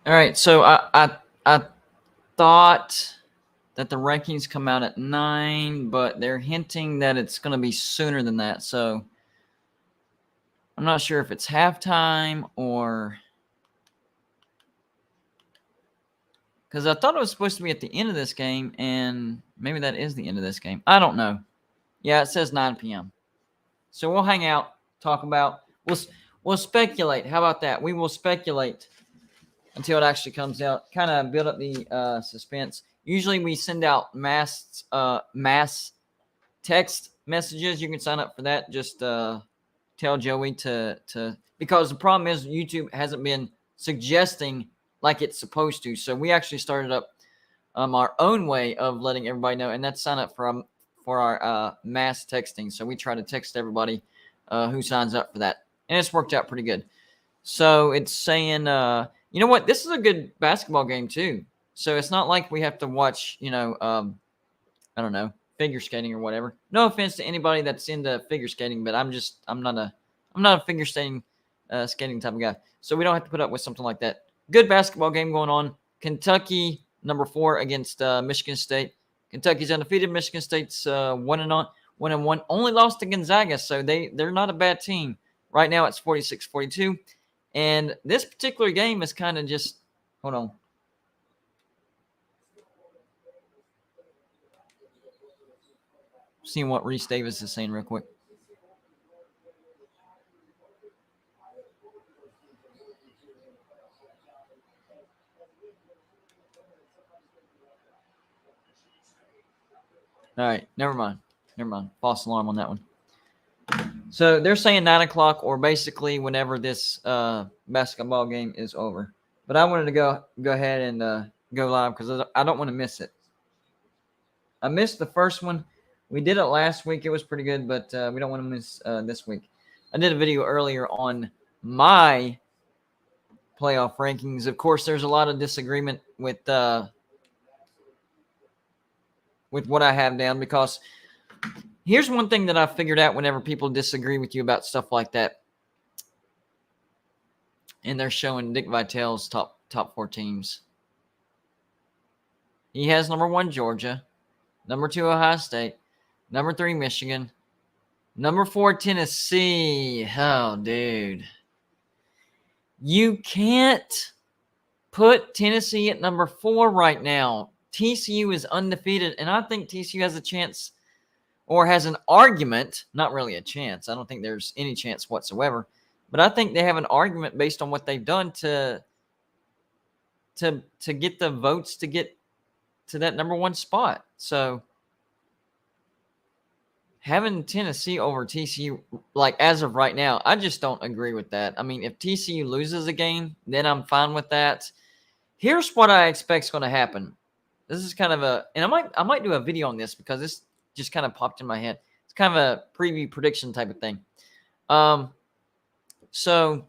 All right, so I thought that the rankings come out at 9, but they're hinting that it's going to be sooner than that. So I'm not sure if it's halftime or because I thought it was supposed to be at the end of this game, and maybe that is the end of this game. I don't know. Yeah, it says 9 p.m. So we'll hang out, talk about. We'll speculate. How about that? We will speculate until it actually comes out. Kind of build up the suspense. Usually we send out mass text messages. You can sign up for that. Just tell Joey to because the problem is YouTube hasn't been suggesting like it's supposed to. So we actually started up our own way of letting everybody know, and that's sign up for our mass texting. So we try to text everybody who signs up for that, and it's worked out pretty good. So it's saying, you know what? This is a good basketball game too. So it's not like we have to watch, I don't know, figure skating or whatever. No offense to anybody that's into figure skating, but I'm not a figure skating type of guy. So we don't have to put up with something like that. Good basketball game going on. Kentucky, number 4 against Michigan State. Kentucky's undefeated. Michigan State's 1-1. Only lost to Gonzaga, so they're not a bad team. Right now it's 46-42. And this particular game is kind of just, hold on. Seeing what Reese Davis is saying real quick. All right, never mind. False alarm on that one. So they're saying 9 o'clock or basically whenever this basketball game is over. But I wanted to go ahead and go live because I don't want to miss it. I missed the first one. We did it last week. It was pretty good, but we don't want to miss this week. I did a video earlier on my playoff rankings. Of course, there's a lot of disagreement with what I have down because here's one thing that I figured out whenever people disagree with you about stuff like that. And they're showing Dick Vitale's top 4 teams. He has number 1 Georgia, number 2 Ohio State, number 3 Michigan, number 4 Tennessee. Oh, dude. You can't put Tennessee at number 4 right now. TCU is undefeated, and I think TCU has a chance or has an argument, not really a chance. I don't think there's any chance whatsoever, but I think they have an argument based on what they've done to get the votes to get to that number 1 spot. So having Tennessee over TCU, like as of right now, I just don't agree with that. I mean, if TCU loses a game, then I'm fine with that. Here's what I expect is going to happen. This is kind of and I might do a video on this because this just kind of popped in my head. It's kind of a preview prediction type of thing. So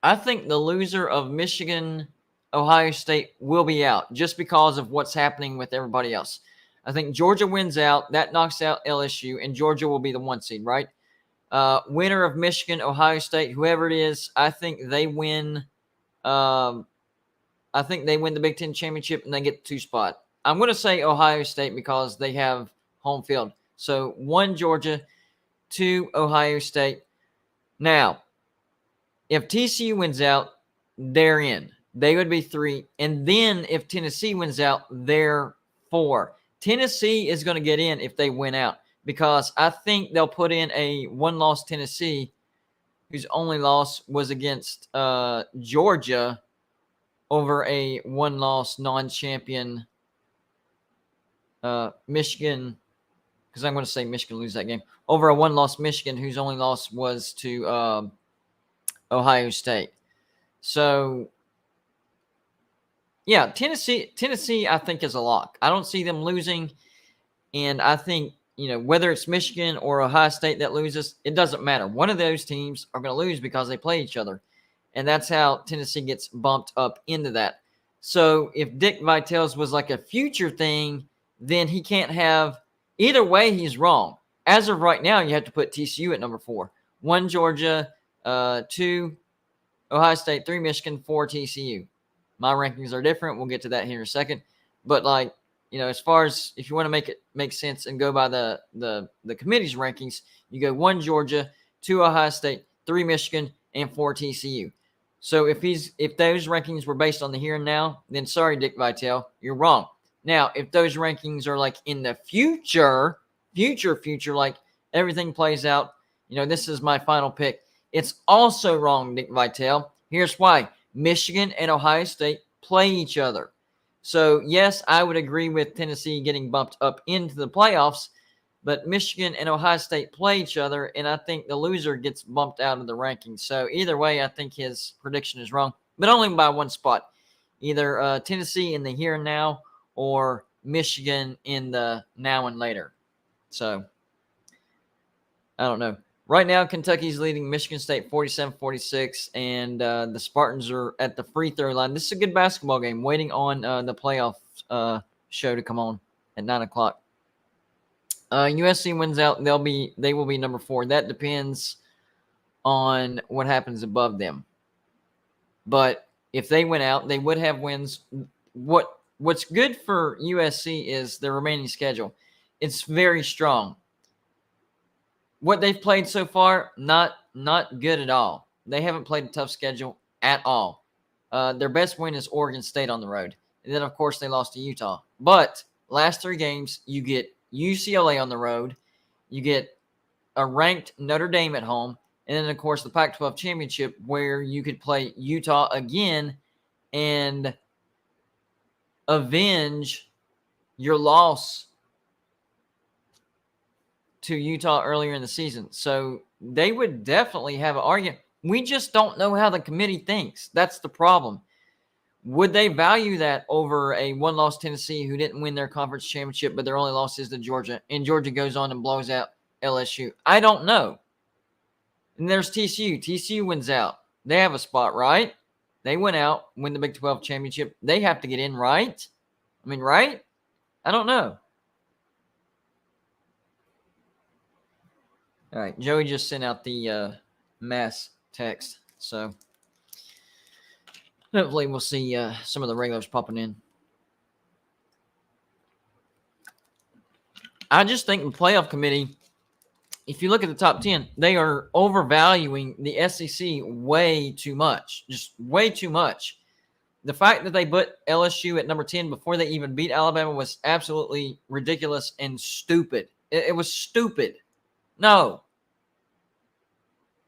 I think the loser of Michigan, Ohio State will be out just because of what's happening with everybody else. I think Georgia wins out. That knocks out LSU, and Georgia will be the 1 seed, right? Winner of Michigan, Ohio State, whoever it is, I think they win. I think they win the Big Ten championship and they get the 2 spot. I'm going to say Ohio State because they have home field. So 1 Georgia, 2 Ohio State. Now, if TCU wins out, they're in. They would be 3. And then if Tennessee wins out, they're 4. Tennessee is going to get in if they win out because I think they'll put in a 1-loss Tennessee whose only loss was against Georgia over a 1-loss non-champion Michigan, because I'm going to say Michigan lose that game, over a 1-loss Michigan whose only loss was to Ohio State. So, yeah, Tennessee I think is a lock. I don't see them losing, and I think whether it's Michigan or Ohio State that loses, it doesn't matter. One of those teams are going to lose because they play each other. And that's how Tennessee gets bumped up into that. So if Dick Vitale's was like a future thing, then he can't have – either way, he's wrong. As of right now, you have to put TCU at number 4. 1 Georgia, 2 Ohio State, 3 Michigan, 4 TCU. My rankings are different. We'll get to that here in a second. But, as far as if you want to make it make sense and go by the committee's rankings, you go 1 Georgia, 2 Ohio State, 3 Michigan, and 4 TCU. So if those rankings were based on the here and now, then sorry, Dick Vitale, you're wrong. Now, if those rankings are like in the future, like everything plays out, this is my final pick. It's also wrong, Dick Vitale. Here's why. Michigan and Ohio State play each other. So, yes, I would agree with Tennessee getting bumped up into the playoffs, but Michigan and Ohio State play each other, and I think the loser gets bumped out of the rankings. So, either way, I think his prediction is wrong, but only by one spot. Either Tennessee in the here and now or Michigan in the now and later. So, I don't know. Right now, Kentucky's leading Michigan State 47-46, and the Spartans are at the free throw line. This is a good basketball game, waiting on the playoff show to come on at 9 o'clock. USC wins out. They will be number 4. That depends on what happens above them. But if they win out, they would have wins. What's good for USC is their remaining schedule. It's very strong. What they've played so far, not good at all. They haven't played a tough schedule at all. Their best win is Oregon State on the road. And then, of course, they lost to Utah. But last 3 games, you get UCLA on the road. You get a ranked Notre Dame at home. And then, of course, the Pac-12 championship where you could play Utah again and avenge your loss to Utah earlier in the season. So they would definitely have an argument. We just don't know how the committee thinks. That's the problem. Would they value that over a one-loss Tennessee who didn't win their conference championship, but their only loss is to Georgia, and Georgia goes on and blows out LSU? I don't know. And there's TCU. TCU wins out. They have a spot, right? They went out, win the Big 12 championship. They have to get in, right? I mean, right? I don't know. All right, Joey just sent out the mass text, so hopefully we'll see some of the regulars popping in. I just think the playoff committee, if you look at the top 10, they are overvaluing the SEC way too much, just way too much. The fact that they put LSU at number 10 before they even beat Alabama was absolutely ridiculous and stupid. It was stupid. No.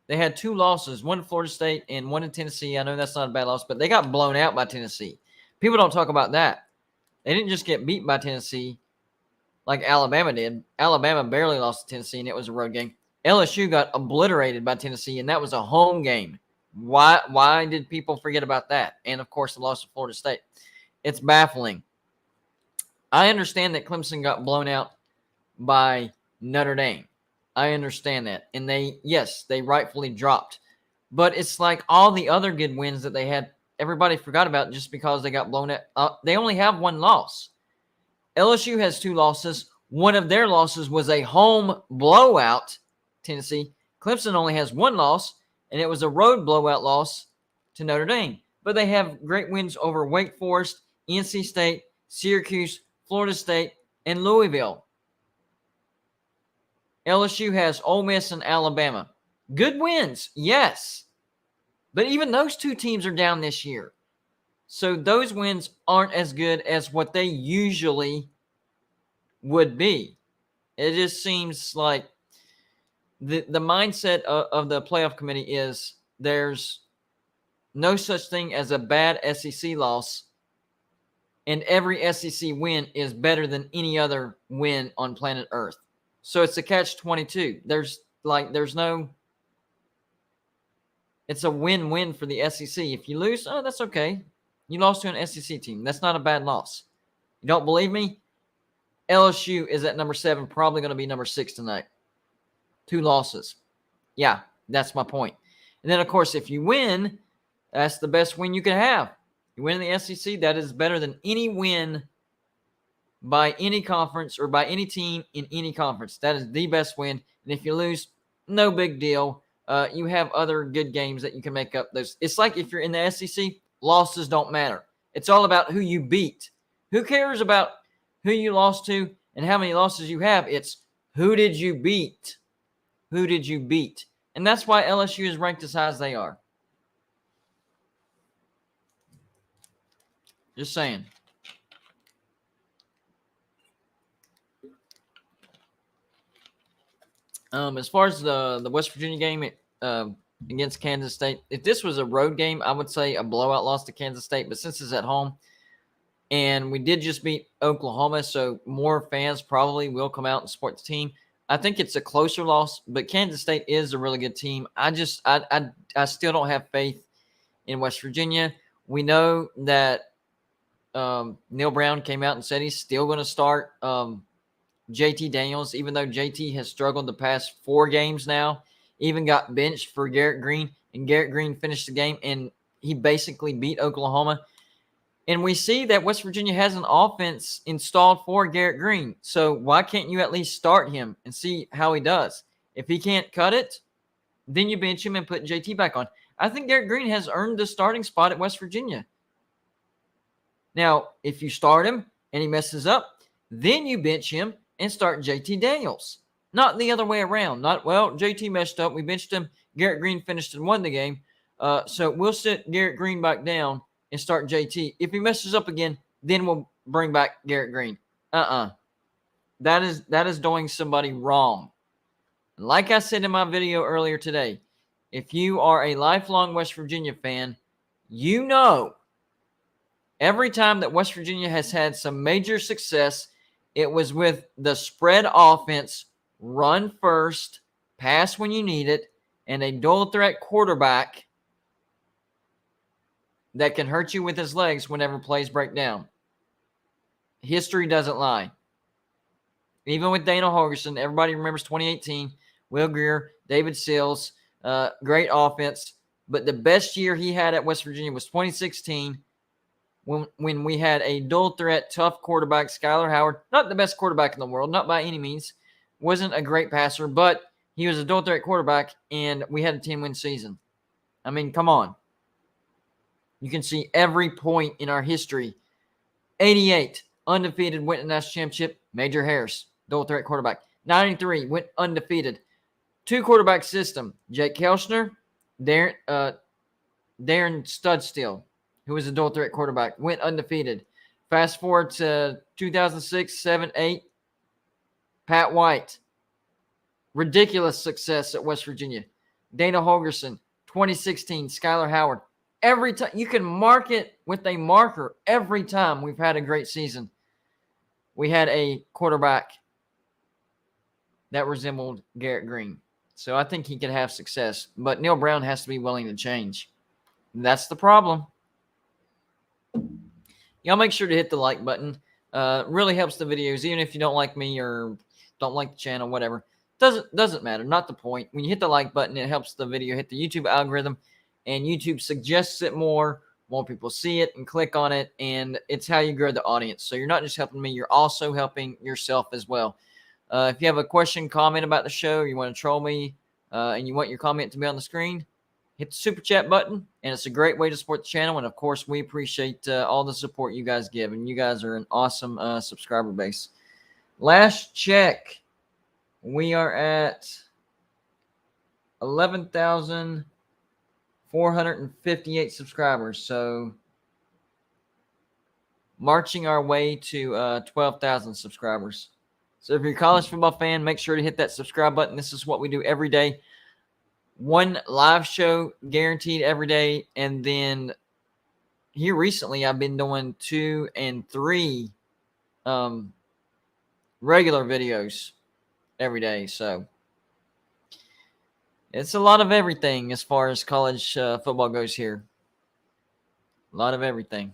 They had 2 losses, one to Florida State and one to Tennessee. I know that's not a bad loss, but they got blown out by Tennessee. People don't talk about that. They didn't just get beat by Tennessee like Alabama did. Alabama barely lost to Tennessee, and it was a road game. LSU got obliterated by Tennessee, and that was a home game. Why did people forget about that? And, of course, the loss to Florida State. It's baffling. I understand that Clemson got blown out by Notre Dame. I understand that. And they rightfully dropped. But it's like all the other good wins that they had, everybody forgot about just because they got blown out. They only have 1 loss. LSU has 2 losses. One of their losses was a home blowout, Tennessee. Clemson only has 1 loss, and it was a road blowout loss to Notre Dame. But they have great wins over Wake Forest, NC State, Syracuse, Florida State, and Louisville. LSU has Ole Miss and Alabama. Good wins, yes. But even those 2 teams are down this year. So those wins aren't as good as what they usually would be. It just seems like the mindset of the playoff committee is there's no such thing as a bad SEC loss, and every SEC win is better than any other win on planet Earth. So it's a catch-22. There's no – it's a win-win for the SEC. If you lose, that's okay. You lost to an SEC team. That's not a bad loss. You don't believe me? LSU is at number 7, probably going to be number 6 tonight. 2 losses. Yeah, that's my point. And then, of course, if you win, that's the best win you can have. You win in the SEC, that is better than any win by any conference or by any team in any conference. That is the best win. And if you lose, no big deal. You have other good games that you can make up those. It's like if you're in the SEC, losses don't matter. It's all about who you beat. Who cares about who you lost to and how many losses you have? It's who did you beat? Who did you beat? And that's why LSU is ranked as high as they are. Just saying. As far as the West Virginia game against Kansas State, if this was a road game, I would say a blowout loss to Kansas State. But since it's at home, and we did just beat Oklahoma, so more fans probably will come out and support the team. I think it's a closer loss, but Kansas State is a really good team. I still don't have faith in West Virginia. We know that Neil Brown came out and said he's still going to start JT Daniels, even though JT has struggled the past 4 games now, even got benched for Garrett Green, and Garrett Green finished the game, and he basically beat Oklahoma. And we see that West Virginia has an offense installed for Garrett Green. So why can't you at least start him and see how he does? If he can't cut it, then you bench him and put JT back on. I think Garrett Green has earned the starting spot at West Virginia. Now, if you start him and he messes up, then you bench him and start JT Daniels. Not the other way around. Not, well, JT messed up. We benched him. Garrett Green finished and won the game. So we'll sit Garrett Green back down and start JT. If he messes up again, then we'll bring back Garrett Green. That is doing somebody wrong. Like I said in my video earlier today, if you are a lifelong West Virginia fan, you know every time that West Virginia has had some major success, it was with the spread offense, run first, pass when you need it, and a dual threat quarterback that can hurt you with his legs whenever plays break down. History doesn't lie. Even with Dana Holgerson, everybody remembers 2018, Will Grier, David Sills, great offense. But the best year he had at West Virginia was 2016 when we had a dual threat, tough quarterback, Skylar Howard. Not the best quarterback in the world, not by any means. Wasn't a great passer, but he was a dual threat quarterback, and we had a 10-win season. I mean, come on. You can see every point in our history. 88, undefeated, went to the national championship. Major Harris, dual threat quarterback. 93, went undefeated. 2-quarterback system. Jake Kelchner, Darren Studstill, who was a dual threat quarterback, went undefeated. Fast forward to 2006, 7, 8. Pat White, ridiculous success at West Virginia. Dana Holgerson, 2016, Skylar Howard. Every time you can mark it with a marker, every time we've had a great season, we had a quarterback that resembled Garrett Green. So I think he could have success, but Neil Brown has to be willing to change. That's the problem. Y'all make sure to hit the like button. Really helps the videos, even if you don't like me or don't like the channel, whatever. Doesn't matter. Not the point. When you hit the like button, it helps the video hit the YouTube algorithm, and YouTube suggests it more people see it and click on it, and it's how you grow the audience. So you're not just helping me, you're also helping yourself as well. If you have a question, comment about the show, or you want to troll me, and you want your comment to be on the screen, hit the super chat button, and it's a great way to support the channel. And of course, we appreciate all the support you guys give, and you guys are an awesome subscriber base. Last check, we are at 11,458 subscribers. So marching our way to 12,000 subscribers. So if you're a college football fan, make sure to hit that subscribe button. This is what we do every day. 1 live show guaranteed every day. And then here recently, I've been doing 2 and 3 regular videos every day. So it's a lot of everything as far as college football goes here. A lot of everything.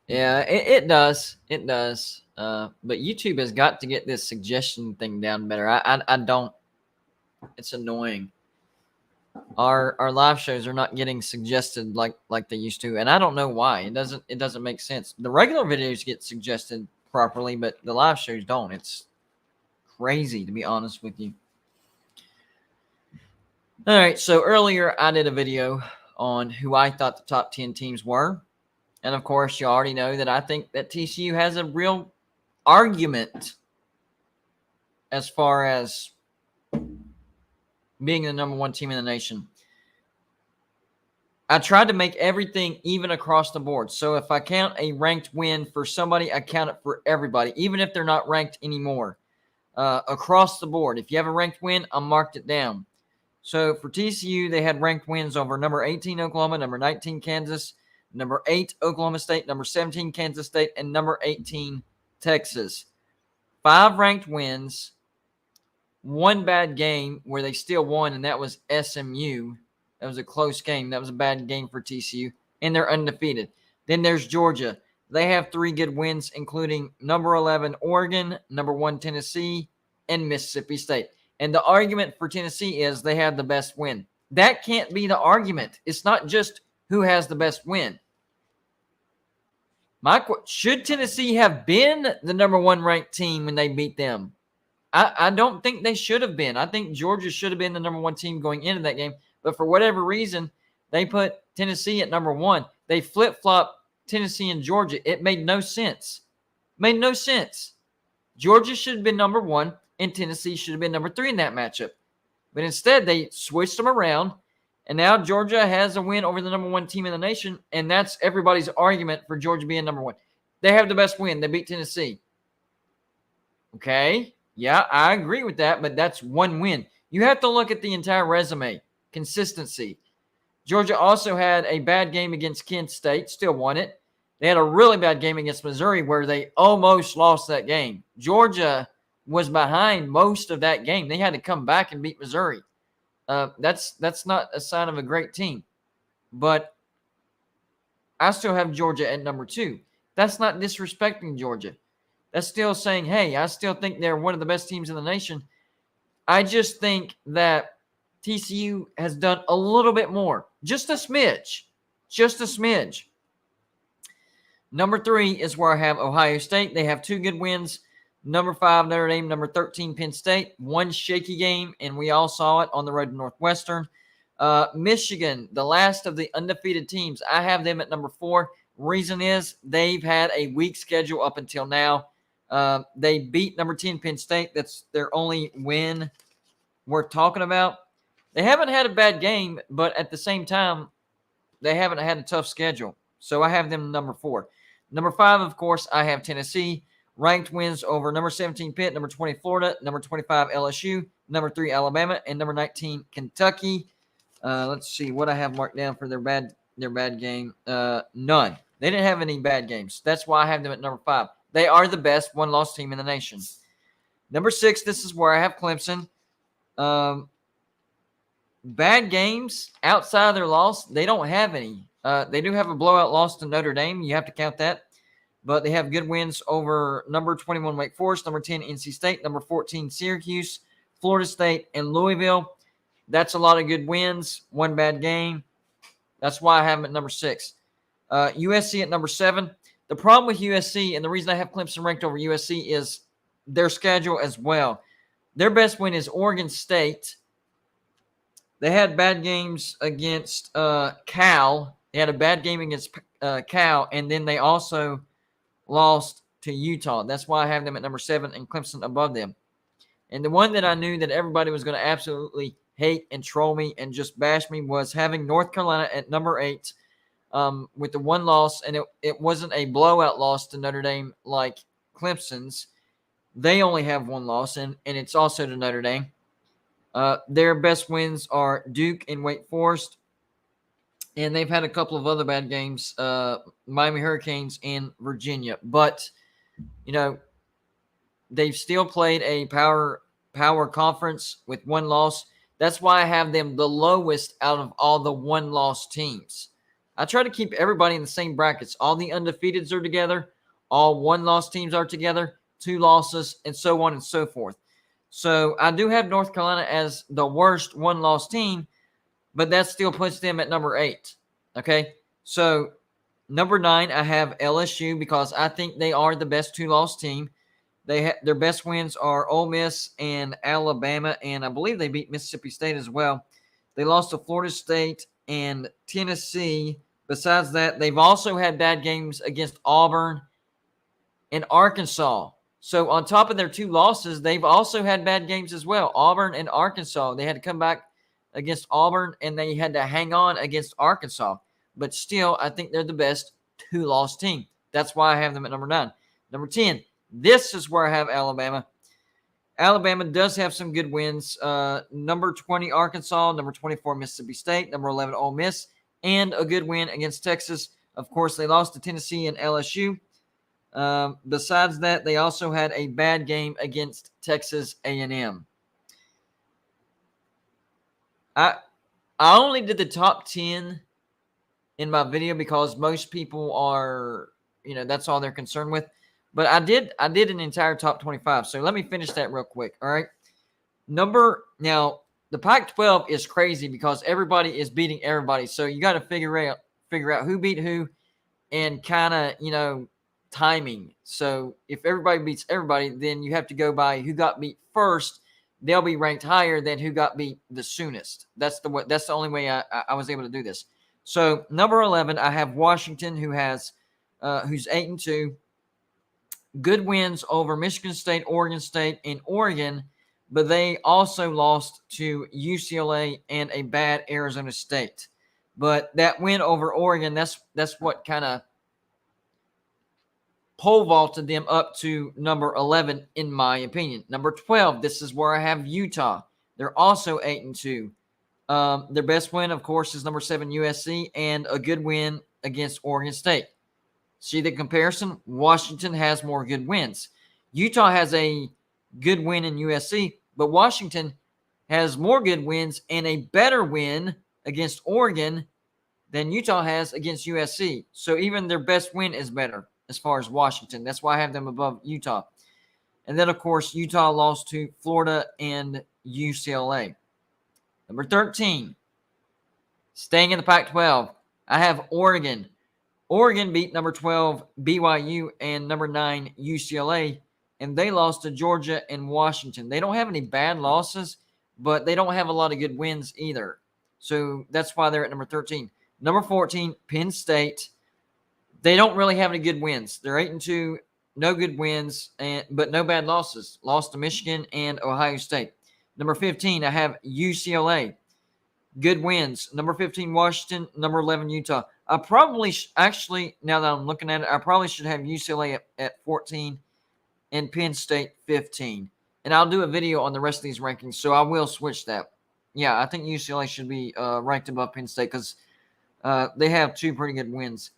Yeah, it does. It does. But YouTube has got to get this suggestion thing down better. I don't. It's annoying. Our live shows are not getting suggested like they used to, and I don't know why. It doesn't make sense. The regular videos get suggested properly, but the live shows don't. It's crazy, to be honest with you. All right, so earlier I did a video on who I thought the top 10 teams were. And of course, you already know that I think that TCU has a real argument as far as being the number one team in the nation. I tried to make everything even across the board. So if I count a ranked win for somebody, I count it for everybody, even if they're not ranked anymore. Across the board. If you have a ranked win, I marked it down. So for TCU, they had ranked wins over number 18 Oklahoma, number 19 Kansas, number 8 Oklahoma State, number 17 Kansas State, and number 18 Texas. 5 ranked wins, 1 bad game where they still won, and that was SMU. That was a close game. That was a bad game for TCU, and they're undefeated. Then there's Georgia. They have 3 good wins, including number 11 Oregon, number 1 Tennessee, and Mississippi State. And the argument for Tennessee is they have the best win. That can't be the argument. It's not just who has the best win. Should Tennessee have been the number 1 ranked team when they beat them? I don't think they should have been. I think Georgia should have been the number 1 team going into that game. But for whatever reason, they put Tennessee at number 1. They flip-flopped Tennessee and Georgia. It made no sense. Made no sense. Georgia should have been number 1, and Tennessee should have been number 3 in that matchup. But instead, they switched them around, and now Georgia has a win over the number 1 team in the nation, and that's everybody's argument for Georgia being number 1. They have the best win. They beat Tennessee. Okay, yeah, I agree with that, but that's 1 win. You have to look at the entire resume, consistency. Georgia also had a bad game against Kent State, still won it. They had a really bad game against Missouri where they almost lost that game. Georgia was behind most of that game. They had to come back and beat Missouri. That's not a sign of a great team. But I still have Georgia at number 2. That's not disrespecting Georgia. That's still saying, hey, I still think they're one of the best teams in the nation. I just think that TCU has done a little bit more. Just a smidge. Just a smidge. Number 3 is where I have Ohio State. They have 2 good wins. Number 5, Notre Dame. Number 13, Penn State. 1 shaky game, and we all saw it on the road to Northwestern. Michigan, the last of the undefeated teams. I have them at number 4. Reason is they've had a weak schedule up until now. They beat number 10, Penn State. That's their only win worth talking about. They haven't had a bad game, but at the same time, they haven't had a tough schedule. So I have them number 4. Number 5, of course, I have Tennessee. Ranked wins over number 17 Pitt, number 20 Florida, number 25 LSU, number 3 Alabama, and number 19 Kentucky. Let's see what I have marked down for their bad game. None. They didn't have any bad games. That's why I have them at number 5. They are the best one-loss team in the nation. Number 6, this is where I have Clemson. Bad games outside of their loss, they don't have any. They do have a blowout loss to Notre Dame. You have to count that. But they have good wins over number 21 Wake Forest, number 10 NC State, number 14 Syracuse, Florida State, and Louisville. That's a lot of good wins. 1 bad game. That's why I have them at number 6. USC at number 7. The problem with USC, and the reason I have Clemson ranked over USC, is their schedule as well. Their best win is Oregon State. They had bad games against Cal. They had a bad game against Cal, and then they also lost to Utah. That's why I have them at number 7 and Clemson above them. And the one that I knew that everybody was going to absolutely hate and troll me and just bash me was having North Carolina at number 8 with the 1 loss, and it wasn't a blowout loss to Notre Dame like Clemson's. They only have 1 loss, and it's also to Notre Dame. Their best wins are Duke and Wake Forest, and they've had a couple of other bad games, Miami Hurricanes and Virginia. But, they've still played a power conference with 1 loss. That's why I have them the lowest out of all the 1-loss teams. I try to keep everybody in the same brackets. All the undefeateds are together. All one-loss teams are together. 2 losses, and so on and so forth. So I do have North Carolina as the worst one-loss team, but that still puts them at number 8. Okay, so number 9, I have LSU because I think they are the best 2-loss team. Their best wins are Ole Miss and Alabama, and I believe they beat Mississippi State as well. They lost to Florida State and Tennessee. Besides that, they've also had bad games against Auburn and Arkansas. So on top of their 2 losses, they've also had bad games as well. Auburn and Arkansas. They had to come back against Auburn, and they had to hang on against Arkansas. But still, I think they're the best 2-loss team. That's why I have them at number 9. Number 10, this is where I have Alabama. Alabama does have some good wins. Number 20, Arkansas. Number 24, Mississippi State. Number 11, Ole Miss. And a good win against Texas. Of course, they lost to Tennessee and LSU. Besides that, they also had a bad game against Texas A&M. I only did the top 10 in my video because most people are, that's all they're concerned with. But I did an entire top 25. So let me finish that real quick. All right. Now the Pac-12 is crazy because everybody is beating everybody. So you got to figure out who beat who and kind of, timing. So if everybody beats everybody, then you have to go by who got beat first. They'll be ranked higher than who got beat the soonest. That's the only way I was able to do this. So number 11, I have Washington, who's 8-2. Good wins over Michigan State, Oregon State, and Oregon, but they also lost to UCLA and a bad Arizona State. But that win over Oregon, that's what kind of pole vaulted them up to number 11, in my opinion. Number 12, this is where I have Utah. They're also 8-2. Their best win, of course, is number 7, USC, and a good win against Oregon State. See the comparison? Washington has more good wins. Utah has a good win in USC, but Washington has more good wins and a better win against Oregon than Utah has against USC. So even their best win is better as far as Washington. That's why I have them above Utah. And then, of course, Utah lost to Florida and UCLA. Number 13, staying in the Pac-12, I have Oregon. Oregon beat number 12 BYU and number 9 UCLA, and they lost to Georgia and Washington. They don't have any bad losses, but they don't have a lot of good wins either. So that's why they're at number 13. Number 14, Penn State. They don't really have any good wins. They're 8-2, no good wins, but no bad losses. Lost to Michigan and Ohio State. Number 15, I have UCLA. Good wins. Number 15, Washington. Number 11, Utah. I probably actually, now that I'm looking at it, I probably should have UCLA at 14 and Penn State 15. And I'll do a video on the rest of these rankings, so I will switch that. Yeah, I think UCLA should be ranked above Penn State because they have 2 pretty good wins.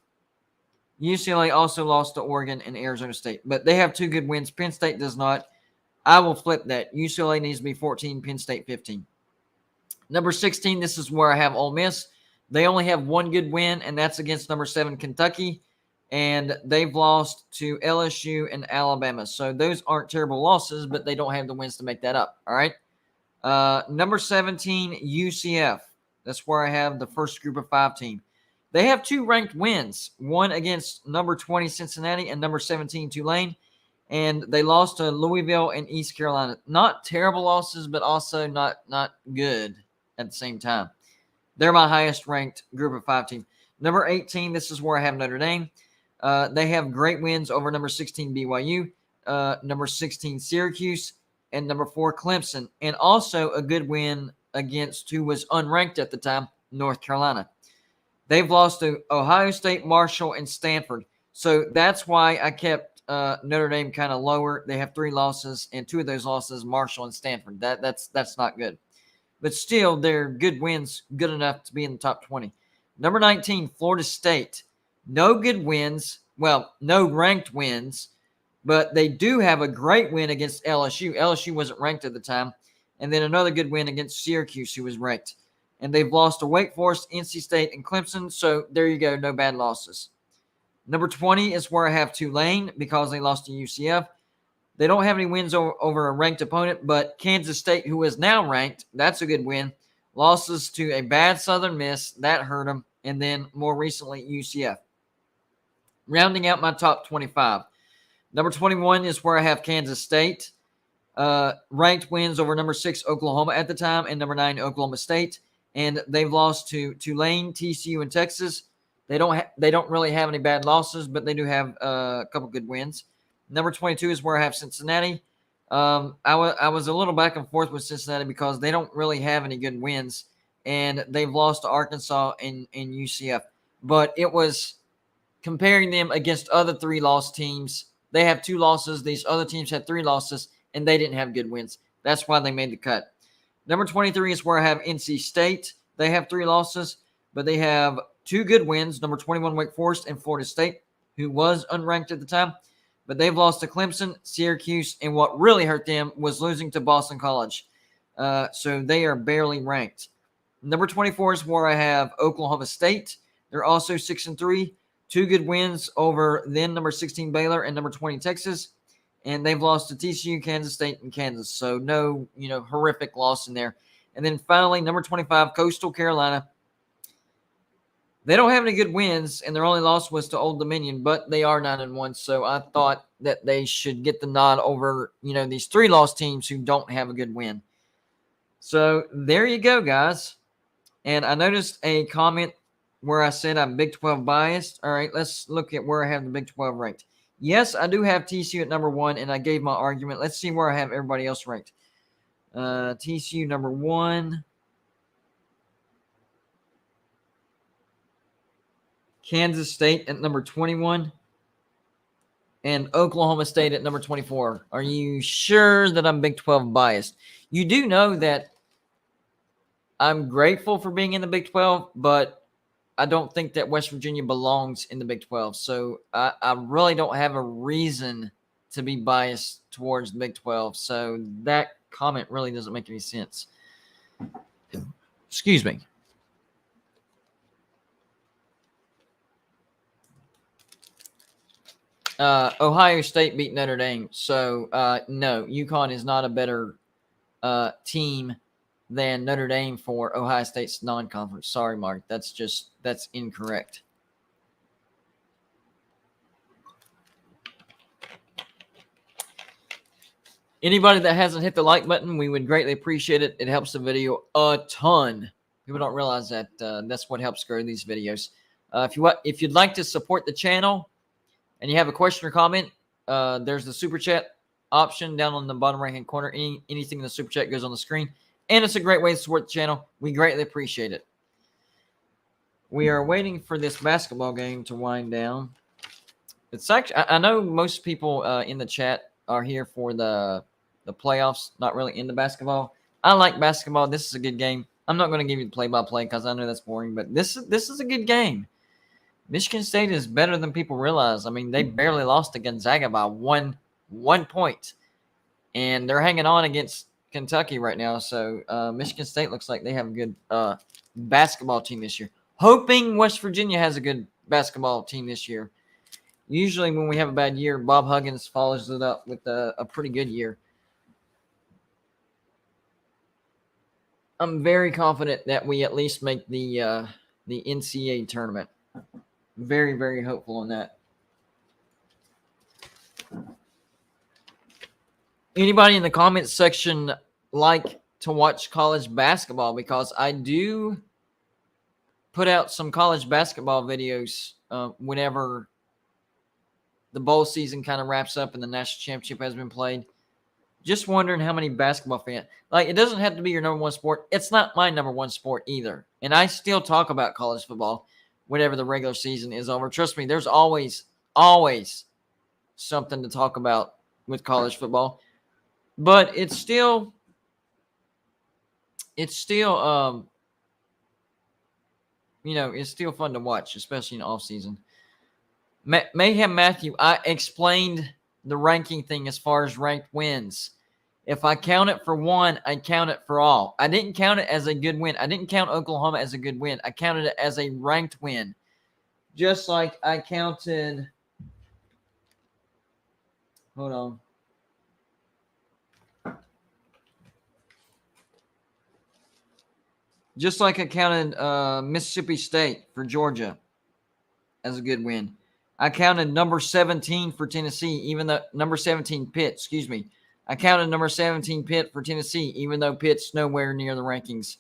UCLA also lost to Oregon and Arizona State, but they have 2 good wins. Penn State does not. I will flip that. UCLA needs to be 14, Penn State 15. Number 16, this is where I have Ole Miss. They only have 1 good win, and that's against number 7, Kentucky. And they've lost to LSU and Alabama. So those aren't terrible losses, but they don't have the wins to make that up. All right. Number 17, UCF. That's where I have the first group of 5 team. They have 2 ranked wins, one against number 20, Cincinnati, and number 17, Tulane. And they lost to Louisville and East Carolina. Not terrible losses, but also not good at the same time. They're my highest ranked group of 5 team. Number 18, this is where I have Notre Dame. They have great wins over number 16, BYU, number 16, Syracuse, and number 4, Clemson. And also a good win against who was unranked at the time, North Carolina. They've lost to Ohio State, Marshall, and Stanford. So that's why I kept Notre Dame kind of lower. They have 3 losses, and 2 of those losses, Marshall and Stanford. That's not good. But still, they're good wins, good enough to be in the top 20. Number 19, Florida State. No good wins. Well, no ranked wins, but they do have a great win against LSU. LSU wasn't ranked at the time. And then another good win against Syracuse, who was ranked. And they've lost to Wake Forest, NC State, and Clemson. So there you go, no bad losses. Number 20 is where I have Tulane because they lost to UCF. They don't have any wins over a ranked opponent, but Kansas State, who is now ranked, that's a good win. Losses to a bad Southern Miss, that hurt them. And then more recently, UCF. Rounding out my top 25. Number 21 is where I have Kansas State. Ranked wins over number 6 Oklahoma at the time and number 9 Oklahoma State. And they've lost to Tulane, TCU, and Texas. They don't really have any bad losses, but they do have a couple good wins. Number 22 is where I have Cincinnati. I was a little back and forth with Cincinnati because they don't really have any good wins, and they've lost to Arkansas and UCF. But it was comparing them against other 3-loss teams. They have 2 losses. These other teams had 3 losses, and they didn't have good wins. That's why they made the cut. Number 23 is where I have NC State. They have 3 losses, but they have 2 good wins. Number 21, Wake Forest, and Florida State, who was unranked at the time. But they've lost to Clemson, Syracuse, and what really hurt them was losing to Boston College. So they are barely ranked. Number 24 is where I have Oklahoma State. They're also 6-3. 2 good wins over then number 16 Baylor and number 20 Texas. And they've lost to TCU, Kansas State, and Kansas. So no, horrific loss in there. And then finally, number 25, Coastal Carolina. They don't have any good wins, and their only loss was to Old Dominion, but they are 9-1. So I thought that they should get the nod over, these 3-loss teams who don't have a good win. So there you go, guys. And I noticed a comment where I said I'm Big 12 biased. All right, let's look at where I have the Big 12 ranked. Yes, I do have TCU at number 1, and I gave my argument. Let's see where I have everybody else ranked. TCU number 1. Kansas State at number 21. And Oklahoma State at number 24. Are you sure that I'm Big 12 biased? You do know that I'm grateful for being in the Big 12, but I don't think that West Virginia belongs in the Big 12. So I really don't have a reason to be biased towards the Big 12. So that comment really doesn't make any sense. Excuse me. Ohio State beat Notre Dame. So, no, UConn is not a better team than Notre Dame for Ohio State's non-conference. Sorry, Mark. That's incorrect. Anybody that hasn't hit the like button, we would greatly appreciate it. It helps the video a ton. People don't realize that that's what helps grow these videos. If you'd like to support the channel and you have a question or comment, there's the super chat option down on the bottom right-hand corner. Anything in the super chat goes on the screen. And it's a great way to support the channel. We greatly appreciate it. We are waiting for this basketball game to wind down. It's actually, I know most people in the chat are here for the playoffs, not really into basketball. I like basketball. This is a good game. I'm not going to give you the play-by-play because I know that's boring, but this is a good game. Michigan State is better than people realize. I mean, they barely lost to Gonzaga by one point, and they're hanging on against Kentucky right now. So Michigan State looks like they have a good basketball team this year. Hoping West Virginia has a good basketball team this year. Usually when we have a bad year, Bob Huggins follows it up with a pretty good year. I'm very confident that we at least make the NCAA tournament. Very, very hopeful on that. Anybody in the comments section like to watch college basketball? Because I do put out some college basketball videos whenever the bowl season kind of wraps up and the national championship has been played. Just wondering how many basketball fans. Like, it doesn't have to be your number one sport. It's not my number one sport either. And I still talk about college football whenever the regular season is over. Trust me, there's always something to talk about with college football. But it's still it's still fun to watch, especially in off season. Mayhem Matthew, I explained the ranking thing as far as ranked wins. If I count it for one, I count it for all. I didn't count it as a good win. I didn't count Oklahoma as a good win. I counted it as a ranked win. Just like I counted, hold on. Just like I counted Mississippi State for Georgia as a good win. I counted number 17 for Tennessee, even though number 17 Pitt, excuse me. I counted number 17 Pitt for Tennessee, even though Pitt's nowhere near the rankings.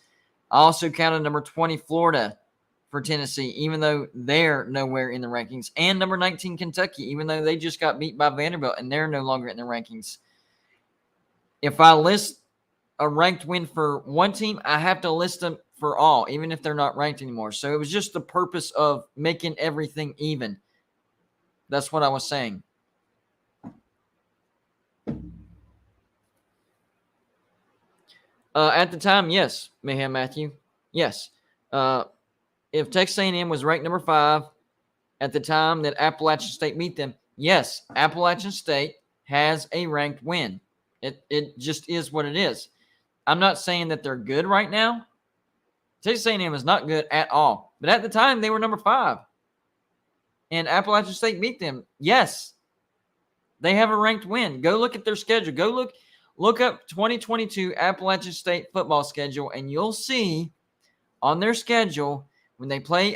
I also counted number 20 Florida for Tennessee, even though they're nowhere in the rankings. And number 19 Kentucky, even though they just got beat by Vanderbilt and they're no longer in the rankings. If I list a ranked win for one team, I have to list them for all, even if they're not ranked anymore. So it was just the purpose of making everything even. That's what I was saying. At the time, yes, Mayhem Matthew. Yes. If Texas A&M was ranked number 5 at the time that Appalachian State beat them, yes, Appalachian State has a ranked win. It just is what it is. I'm not saying that they're good right now. Texas A&M is not good at all. But at the time, they were number 5. And Appalachian State beat them. Yes, they have a ranked win. Go look at their schedule. Go look up 2022 Appalachian State football schedule, and you'll see on their schedule when they play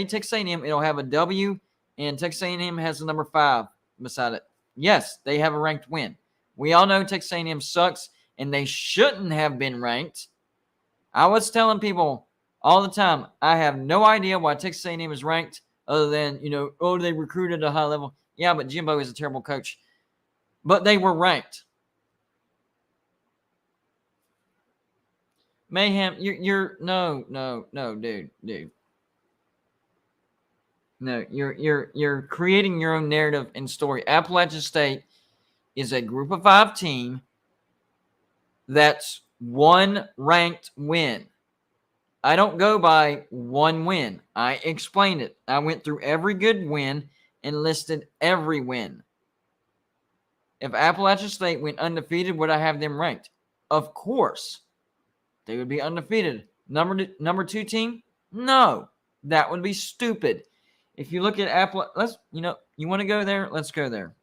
Texas A&M, it'll have a W, and Texas A&M has the number 5 beside it. Yes, they have a ranked win. We all know Texas A&M sucks, and they shouldn't have been ranked. I was telling people all the time, I have no idea why Texas A&M is ranked other than, they recruited at a high level. Yeah, but Jimbo is a terrible coach. But they were ranked. Mayhem, you're no, dude. No, you're creating your own narrative and story. Appalachian State is a group of 5 team that's one ranked win. I don't go by one win. I explained it. I went through every good win and listed every win. If Appalachian State went undefeated, would I have them ranked? Of course. They would be undefeated. Number 2 team? No. That would be stupid. If you look at you want to go there? Let's go there.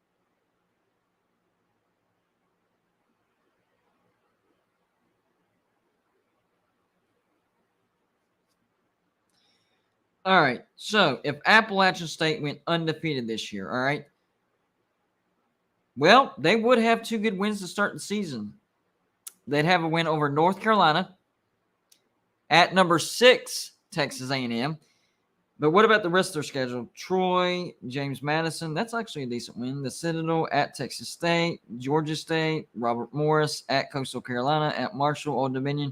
All right, so if Appalachian State went undefeated this year, all right, well, they would have 2 good wins to start the season. They'd have a win over North Carolina at number 6, Texas A&M. But what about the rest of their schedule? Troy, James Madison, that's actually a decent win. The Citadel at Texas State, Georgia State, Robert Morris at Coastal Carolina, at Marshall, Old Dominion,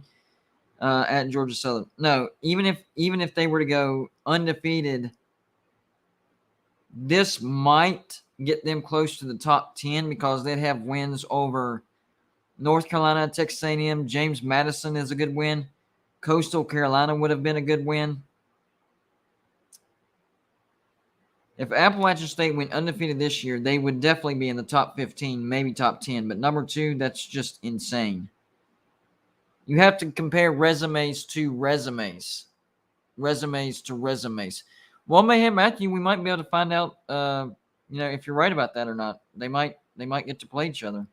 at Georgia Southern. No, even if they were to go undefeated, this might get them close to the top 10 because they'd have wins over North Carolina, Texas A&M. James Madison is a good win. Coastal Carolina would have been a good win. If Appalachian State went undefeated this year, they would definitely be in the top 15, maybe top 10. But number 2, that's just insane. You have to compare resumes to resumes. Resumes to resumes. Well, Mayhem Matthew, we might be able to find out, if you're right about that or not. They might get to play each other.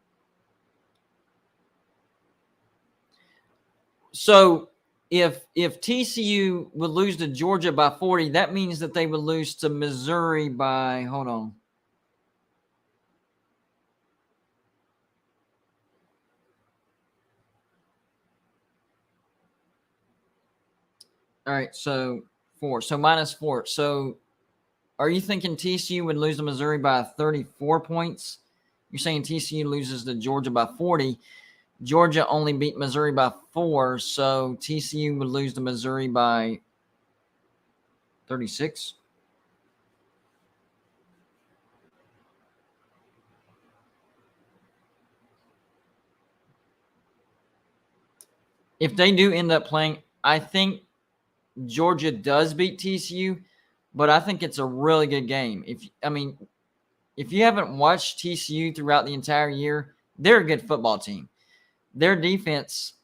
So if TCU would lose to Georgia by 40, that means that they would lose to Missouri by, hold on. All right, so 4. So -4. So are you thinking TCU would lose to Missouri by 34 points? You're saying TCU loses to Georgia by 40. Georgia only beat Missouri by 4, so TCU would lose to Missouri by 36. If they do end up playing, I think Georgia does beat TCU, but I think it's a really good game. If you haven't watched TCU throughout the entire year, They're a good football team. Their defense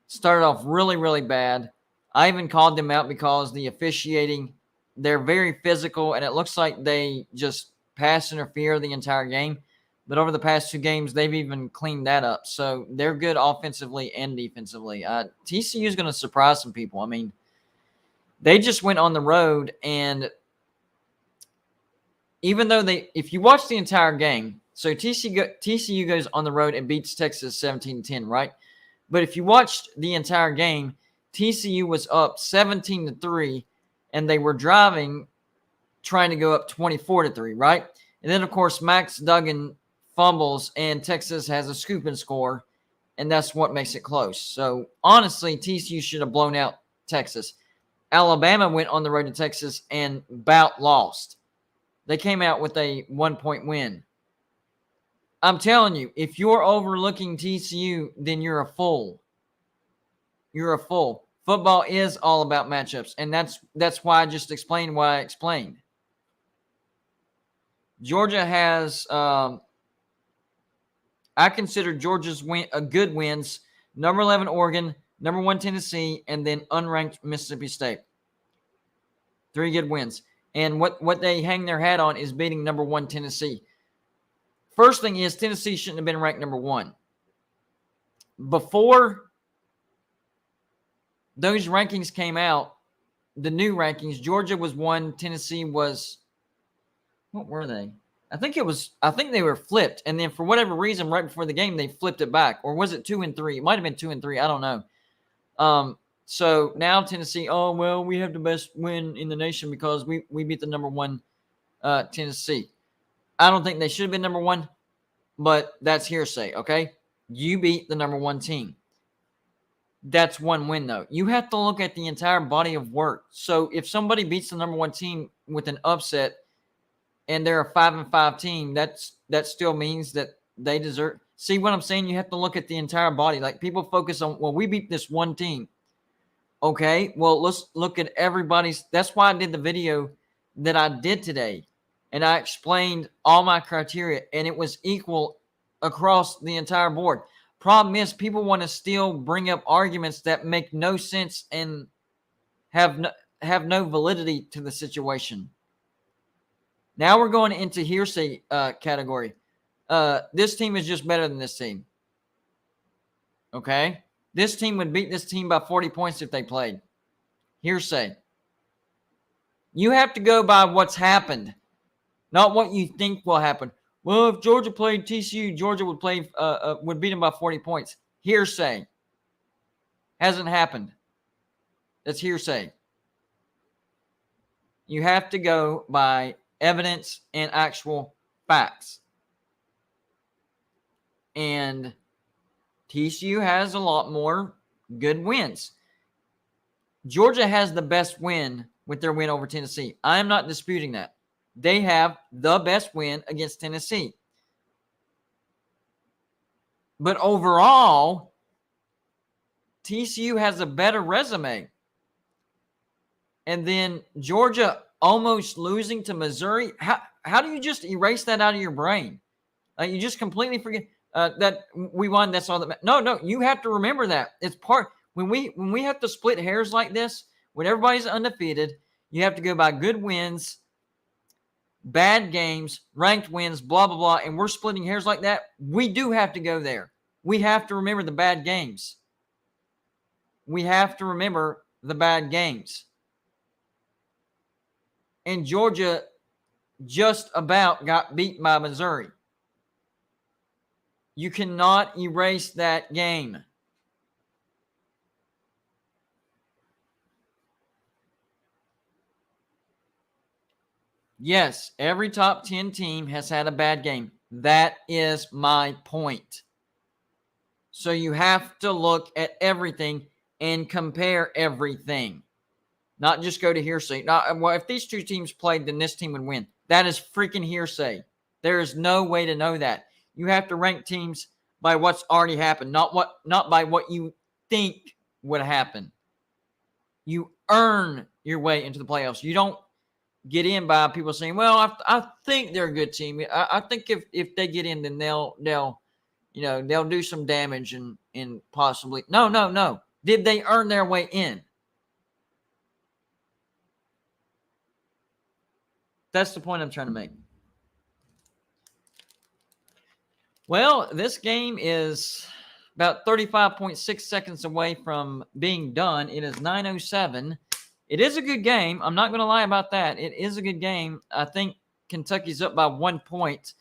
started off really, really bad. I even called them out because the officiating, they're very physical, and it looks like they just pass interfere the entire game. But over the past 2 games, they've even cleaned that up. So they're good offensively and defensively. TCU is going to surprise some people. I mean, they just went on the road, and even though if you watch the entire game, so TCU goes on the road and beats Texas 17-10, right? But if you watched the entire game, TCU was up 17-3, and they were driving, trying to go up 24-3, right? And then, of course, Max Duggan fumbles, and Texas has a scoop and score, and that's what makes it close. So, honestly, TCU should have blown out Texas. Alabama went on the road to Texas and bout lost. They came out with a 1-point win. I'm telling you, if you're overlooking TCU, then you're a fool. You're a fool. Football is all about matchups, and that's why I just explained why I explained. Georgia has, I consider Georgia's win a good wins. Number 11 Oregon, number 1 Tennessee, and then unranked Mississippi State. 3 good wins. And what they hang their hat on is beating number 1 Tennessee. First thing is, Tennessee shouldn't have been ranked number 1. Before those rankings came out, the new rankings, Georgia was 1, Tennessee was, what were they? I think they were flipped. And then for whatever reason, right before the game, they flipped it back. Or was it 2 and 3? It might have been 2 and 3. I don't know. So now Tennessee, oh, well, we have the best win in the nation because we beat the number 1 Tennessee. I don't think they should have been number 1, but that's hearsay, okay? You beat the number 1 team. That's one win, though. You have to look at the entire body of work. So if somebody beats the number 1 team with an upset and they're a 5-5 team, that still means that they deserve. See what I'm saying? You have to look at the entire body. Like, people focus on, well, we beat this one team. Okay, well, let's look at everybody's. That's why I did the video that I did today. And I explained all my criteria, and it was equal across the entire board. Problem is, people want to still bring up arguments that make no sense and have no validity to the situation. Now we're going into hearsay category. This team is just better than this team. Okay? This team would beat this team by 40 points if they played. Hearsay. You have to go by what's happened, not what you think will happen. Well, if Georgia played TCU, Georgia would beat them by 40 points. Hearsay. Hasn't happened. That's hearsay. You have to go by evidence and actual facts. And TCU has a lot more good wins. Georgia has the best win with their win over Tennessee. I am not disputing that. They have the best win against Tennessee. But overall, TCU has a better resume. And then Georgia almost losing to Missouri. How do you just erase that out of your brain? You just completely forget that we won. That's all that matters. No. You have to remember that. It's part when we have to split hairs like this. When everybody's undefeated, you have to go by good wins, bad games, ranked wins, blah, blah, blah, and we're splitting hairs like that. We do have to go there. We have to remember the bad games. We have to remember the bad games. And Georgia just about got beat by Missouri. You cannot erase that game. Yes, every top 10 team has had a bad game. That is my point. So you have to look at everything and compare everything. Not just go to hearsay. Well, if these 2 teams played, then this team would win. That is freaking hearsay. There is no way to know that. You have to rank teams by what's already happened, not by what you think would happen. You earn your way into the playoffs. You don't get in by people saying, well, I think they're a good team. I think if they get in, then they'll they'll do some damage and possibly no. Did they earn their way in? That's the point I'm trying to make. Well, this game is about 35.6 seconds away from being done. It is 9:07. It is a good game. I'm not going to lie about that. It is a good game. I think Kentucky's up by 1 point.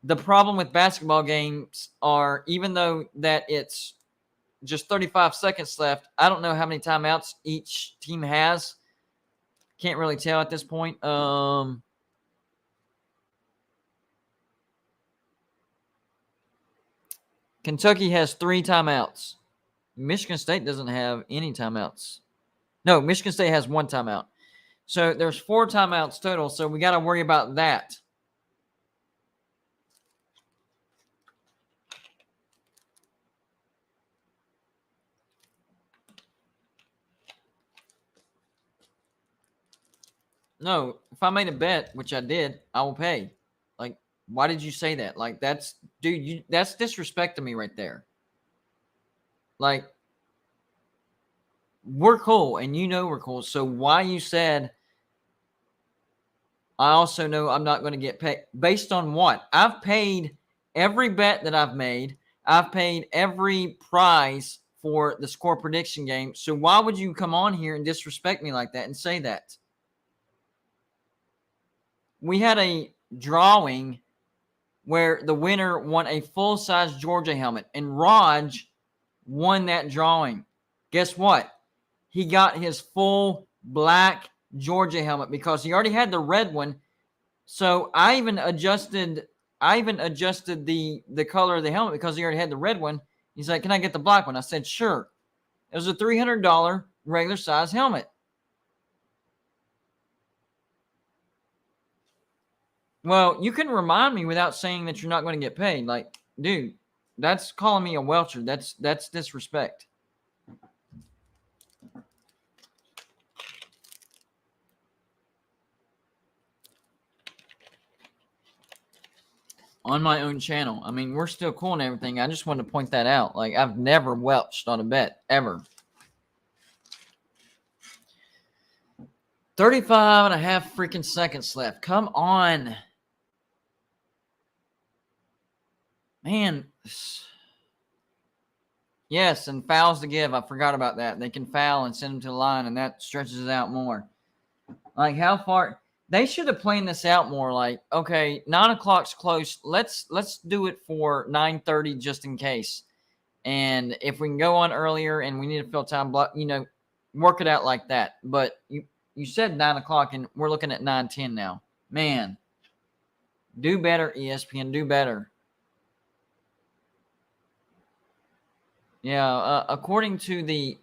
The problem with basketball games are, even though that it's just 35 seconds left, I don't know how many timeouts each team has. Can't really tell at this point. Kentucky has 3 timeouts. Michigan State doesn't have any timeouts. No, Michigan State has 1 timeout. So there's 4 timeouts total, so we got to worry about that. No, if I made a bet, which I did, I will pay. Like, why did you say that? Like, that's disrespect to me right there. Like, we're cool, and you know we're cool. So why you said, I also know I'm not going to get paid. Based on what? I've paid every bet that I've made. I've paid every prize for the score prediction game. So why would you come on here and disrespect me like that and say that? We had a drawing where the winner won a full-size Georgia helmet, and Raj won that drawing. Guess what? He got his full black Georgia helmet because he already had the red one. So I even adjusted the color of the helmet because he already had the red one. He's like, "Can I get the black one?" I said, "Sure." It was a $300 regular size helmet. Well, you can remind me without saying that you're not going to get paid. Like, dude, that's calling me a welcher. That's disrespect. On my own channel. I mean, we're still cool and everything. I just wanted to point that out. Like, I've never welched on a bet, ever. 35 and a half freaking seconds left. Come on. Man. Yes, and fouls to give. I forgot about that. They can foul and send them to the line, and that stretches it out more. Like, how far? They should have planned this out more. Like, okay, 9 o'clock's close. Let's do it for 9:30 just in case. And if we can go on earlier and we need to fill time block, work it out like that. But you said 9 o'clock, and we're looking at 9:10 now. Man, do better, ESPN. Do better. Yeah, according to the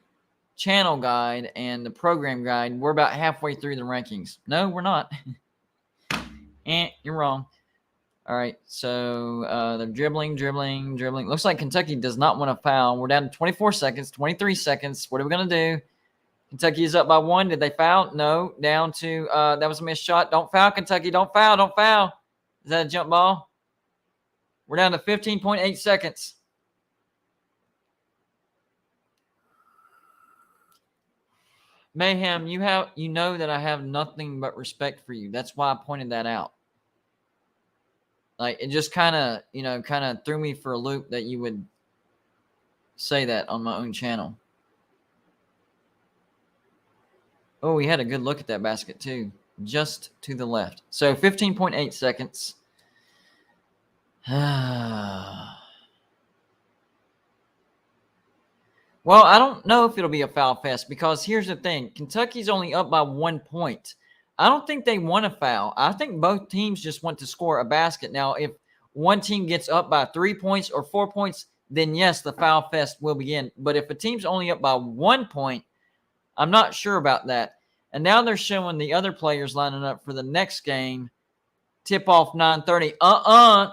channel guide and the program guide, we're about halfway through the rankings. No, we're not. You're wrong. All right, so they're dribbling. Looks like Kentucky does not want to foul. We're down to 24 seconds, 23 seconds. What are we going to do? Kentucky is up by 1. Did they foul? No. Down to, that was a missed shot. Don't foul, Kentucky. Don't foul. Is that a jump ball? We're down to 15.8 seconds. Mayhem, you know that I have nothing but respect for you. That's why I pointed that out. Like, it just kind of threw me for a loop that you would say that on my own channel. Oh, we had a good look at that basket too, just to the left. So 15.8 seconds. Well, I don't know if it'll be a foul fest because here's the thing. Kentucky's only up by 1 point. I don't think they want to foul. I think both teams just want to score a basket. Now, if one team gets up by 3 points or 4 points, then yes, the foul fest will begin. But if a team's only up by 1 point, I'm not sure about that. And now they're showing the other players lining up for the next game. Tip off 9:30.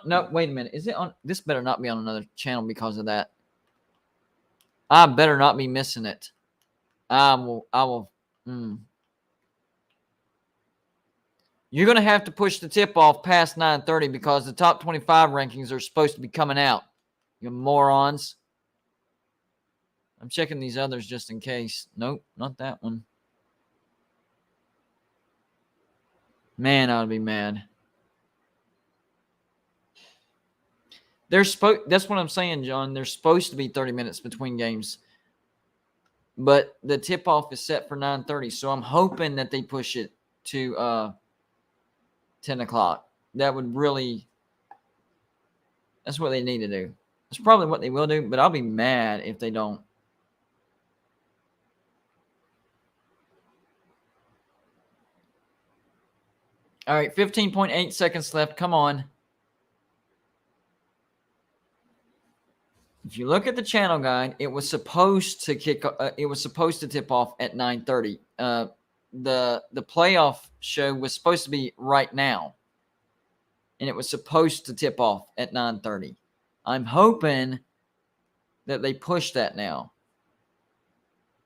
No, wait a minute. Is it on? This better not be on another channel because of that. I better not be missing it. I will. You're going to have to push the tip-off past 9:30 because the top 25 rankings are supposed to be coming out. You morons. I'm checking these others just in case. Nope, not that one. Man, I would be mad. That's what I'm saying, John. There's supposed to be 30 minutes between games. But the tip-off is set for 9:30, so I'm hoping that they push it to 10 o'clock. That would really – that's what they need to do. That's probably what they will do, but I'll be mad if they don't. All right, 15.8 seconds left. Come on. If you look at the channel guide, it was supposed to tip off at 9:30. The playoff show was supposed to be right now, and it was supposed to tip off at 9:30. I'm hoping that they push that now.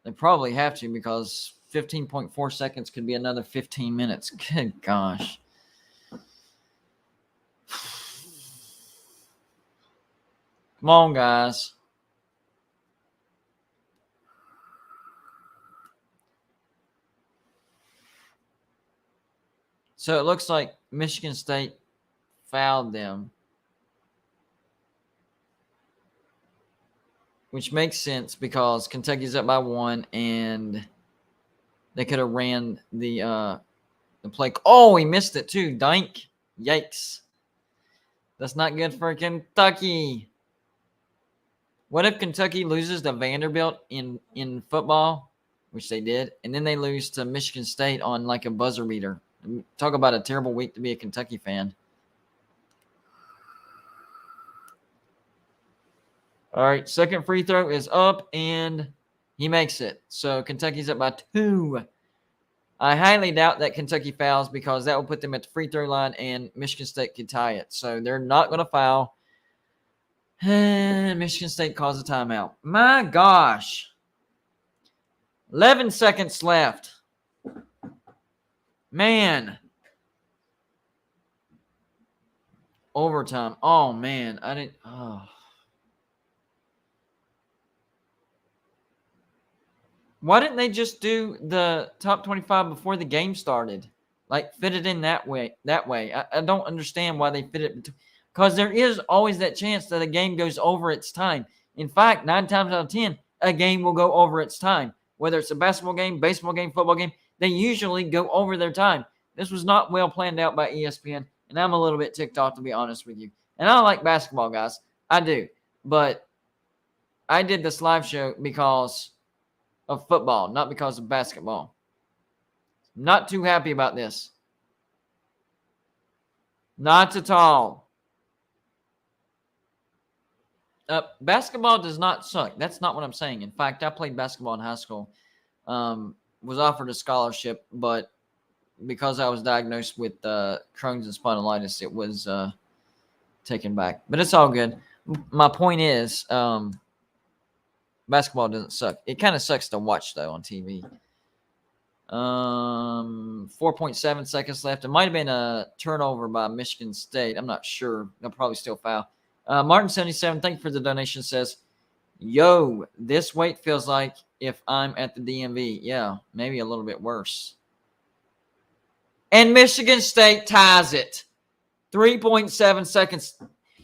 They probably have to because 15.4 seconds could be another 15 minutes. Good gosh. Come on, guys. So it looks like Michigan State fouled them, which makes sense because Kentucky's up by 1 and they could have ran the play. Oh, he missed it too. Dink. Yikes. That's not good for Kentucky. What if Kentucky loses to Vanderbilt in football, which they did, and then they lose to Michigan State on like a buzzer beater? Talk about a terrible week to be a Kentucky fan. All right, second free throw is up, and he makes it. So Kentucky's up by 2. I highly doubt that Kentucky fouls because that will put them at the free throw line, and Michigan State could tie it. So they're not going to foul. And Michigan State calls a timeout. My gosh. 11 seconds left. Man. Overtime. Oh, man. I didn't. Oh. Why didn't they just do the top 25 before the game started? Like, fit it in that way. I don't understand why they fit it. Because there is always that chance that a game goes over its time. In fact, 9 times out of 10, a game will go over its time. Whether it's a basketball game, baseball game, football game, they usually go over their time. This was not well planned out by ESPN, and I'm a little bit ticked off, to be honest with you. And I like basketball, guys. I do. But I did this live show because of football, not because of basketball. Not too happy about this. Not at all. Basketball does not suck. That's not what I'm saying. In fact, I played basketball in high school. Was offered a scholarship, but because I was diagnosed with Crohn's and spondylitis, it was taken back. But it's all good. My point is, basketball doesn't suck. It kind of sucks to watch, though, on TV. 4.7 seconds left. It might have been a turnover by Michigan State. I'm not sure. They'll probably still foul. Martin77, thank you for the donation, says, yo, this wait feels like if I'm at the DMV. Yeah, maybe a little bit worse. And Michigan State ties it. 3.7 seconds.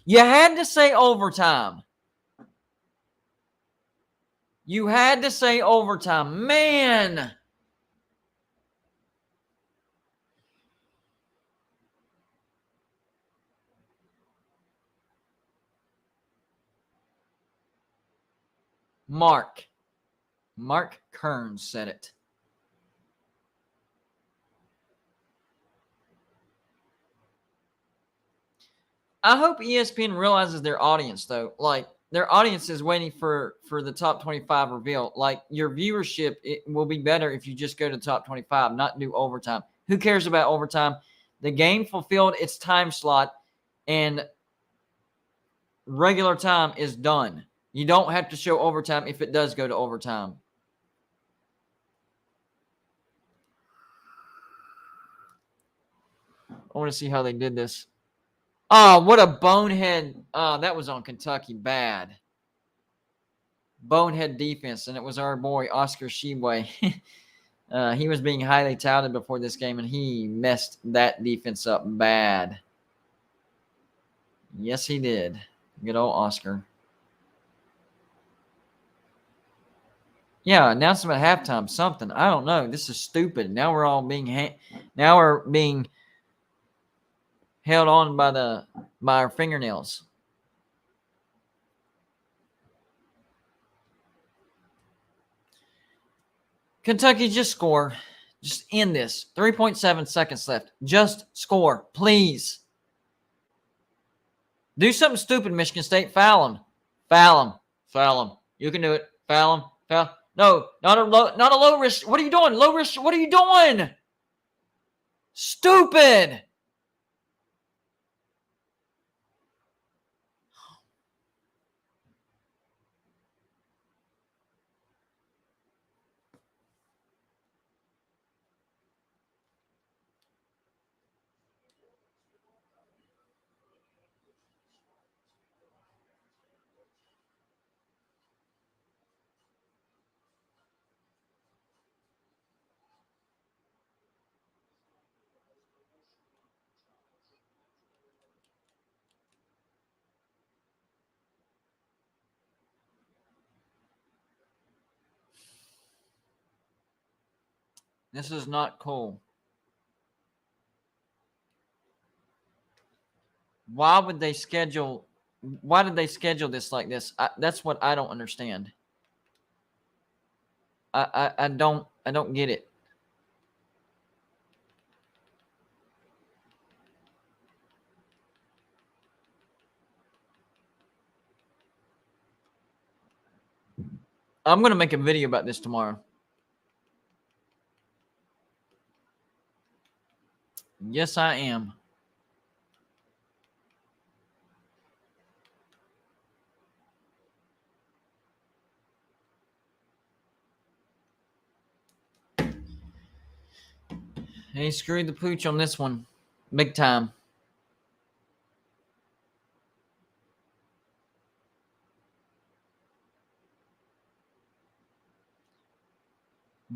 You had to say overtime. You had to say overtime. Man. Mark Kearns said it. I hope ESPN realizes their audience, though. Like, their audience is waiting for the top 25 reveal. Like, your viewership, it will be better if you just go to the top 25, not do overtime. Who cares about overtime? The game fulfilled its time slot, and regular time is done. You don't have to show overtime if it does go to overtime. I want to see how they did this. Oh, what a bonehead. That was on Kentucky. Bad. Bonehead defense, and it was our boy Oscar Shibwe. He was being highly touted before this game, and he messed that defense up bad. Yes, he did. Good old Oscar. Yeah, announcement at halftime, something. I don't know. This is stupid. Now we're all being held on by our fingernails. Kentucky, just score. Just end this. 3.7 seconds left. Just score, please. Do something stupid, Michigan State. Foul him. Foul him. Foul him. You can do it. Foul him. Foul. No, not a low risk. What are you doing? Low risk. What are you doing? Stupid. This is not cool. Why did they schedule this like this? That's what I don't understand. I don't get it. I'm going to make a video about this tomorrow. Yes, I am. He screwed the pooch on this one. Big time.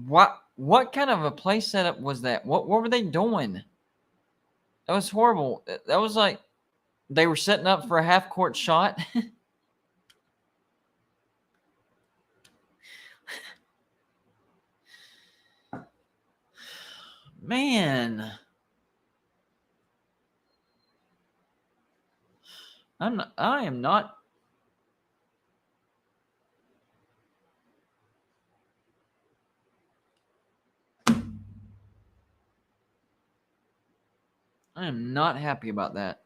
What kind of a play setup was that? What were they doing? That was horrible. That was like they were setting up for a half court shot. Man. I am not. I am not happy about that.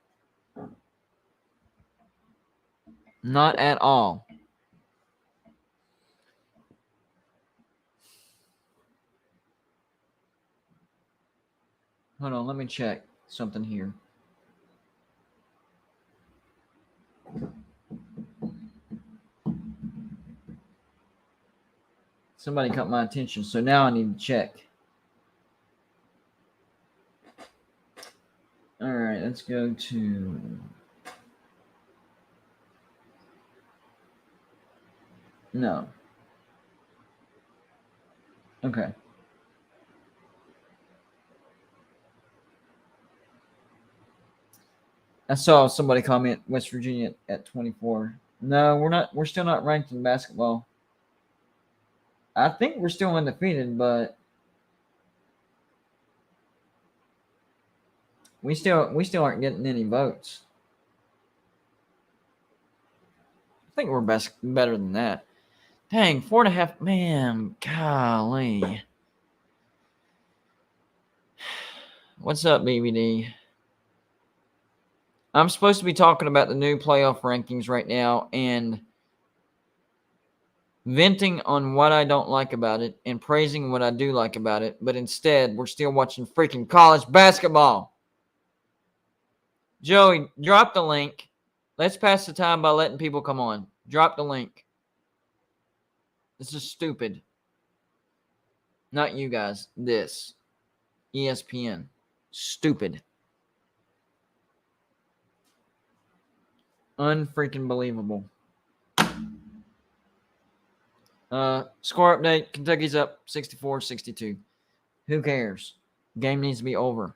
Not at all. Hold on, let me check something here. Somebody caught my attention, so now I need to check. All right, let's go to... No. Okay. I saw somebody comment West Virginia at 24. No, we're not. We're still not ranked in basketball. I think we're still undefeated, but we still aren't getting any votes. I think we're better than that. Dang, 4.5. Man, golly. What's up, BBD? I'm supposed to be talking about the new playoff rankings right now and venting on what I don't like about it and praising what I do like about it. But instead, we're still watching freaking college basketball. Joey, drop the link. Let's pass the time by letting people come on. Drop the link. This is stupid. Not you guys. This. ESPN. Stupid. Unfreaking believable. Score update. Kentucky's up 64-62. Who cares? Game needs to be over.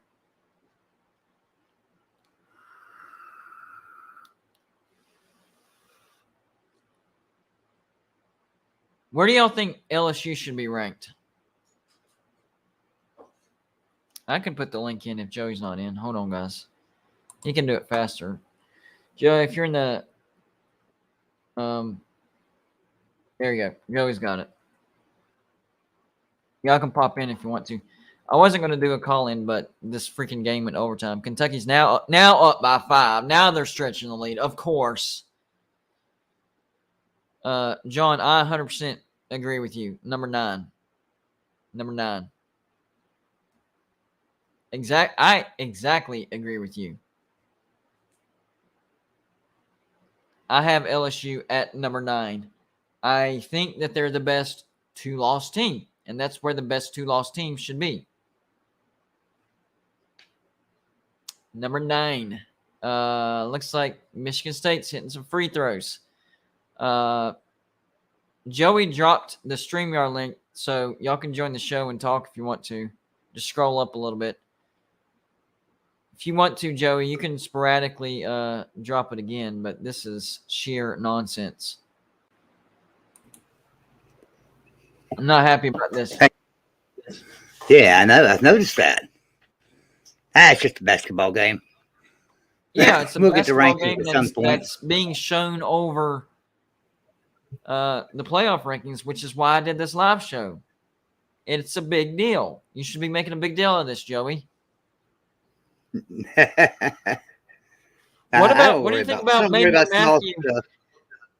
Where do y'all think LSU should be ranked? I can put the link in if Joey's not in. Hold on, guys. He can do it faster. Joey, if you're in the there you go. Joey's got it. Y'all can pop in if you want to. I wasn't going to do a call-in, but this freaking game went overtime. Kentucky's now up by 5. Now they're stretching the lead, of course. John, I 100% agree with you. Number 9. I exactly agree with you. I have LSU at number 9. I think that they're the best 2-loss team, and that's where the best 2-loss team should be. Number 9. Looks like Michigan State's hitting some free throws. Joey dropped the StreamYard link, so y'all can join the show and talk if you want to. Just scroll up a little bit. If you want to, Joey, you can sporadically drop it again, but this is sheer nonsense. I'm not happy about this. Yeah, I know. I've noticed that. It's just a basketball game. Yeah, it's a We'll basketball get to game rankings that's being shown over the playoff rankings, which is why I did this live show. It's a big deal. You should be making a big deal of this, Joey. What do you think about Mayhem Matthew?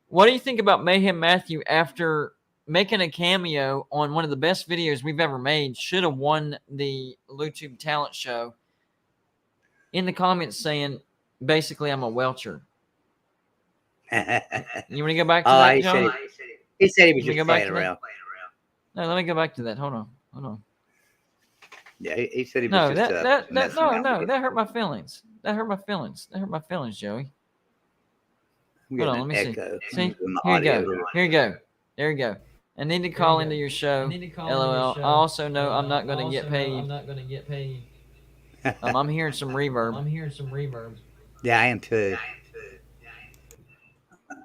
What do you think about Mayhem Matthew after making a cameo on one of the best videos we've ever made? Should have won the YouTube talent show. In the comments saying, basically, I'm a welcher. You want to go back to that, John? He said he was just playing around. No, let me go back to that. Hold on. Yeah, he said he was just that hurt my feelings. That hurt my feelings, Joey. Hold on, let me see. Here you go. There you go. I need to call into your show. LOL. I also know I'm not going to get paid. I'm hearing some reverb. Yeah, I am too.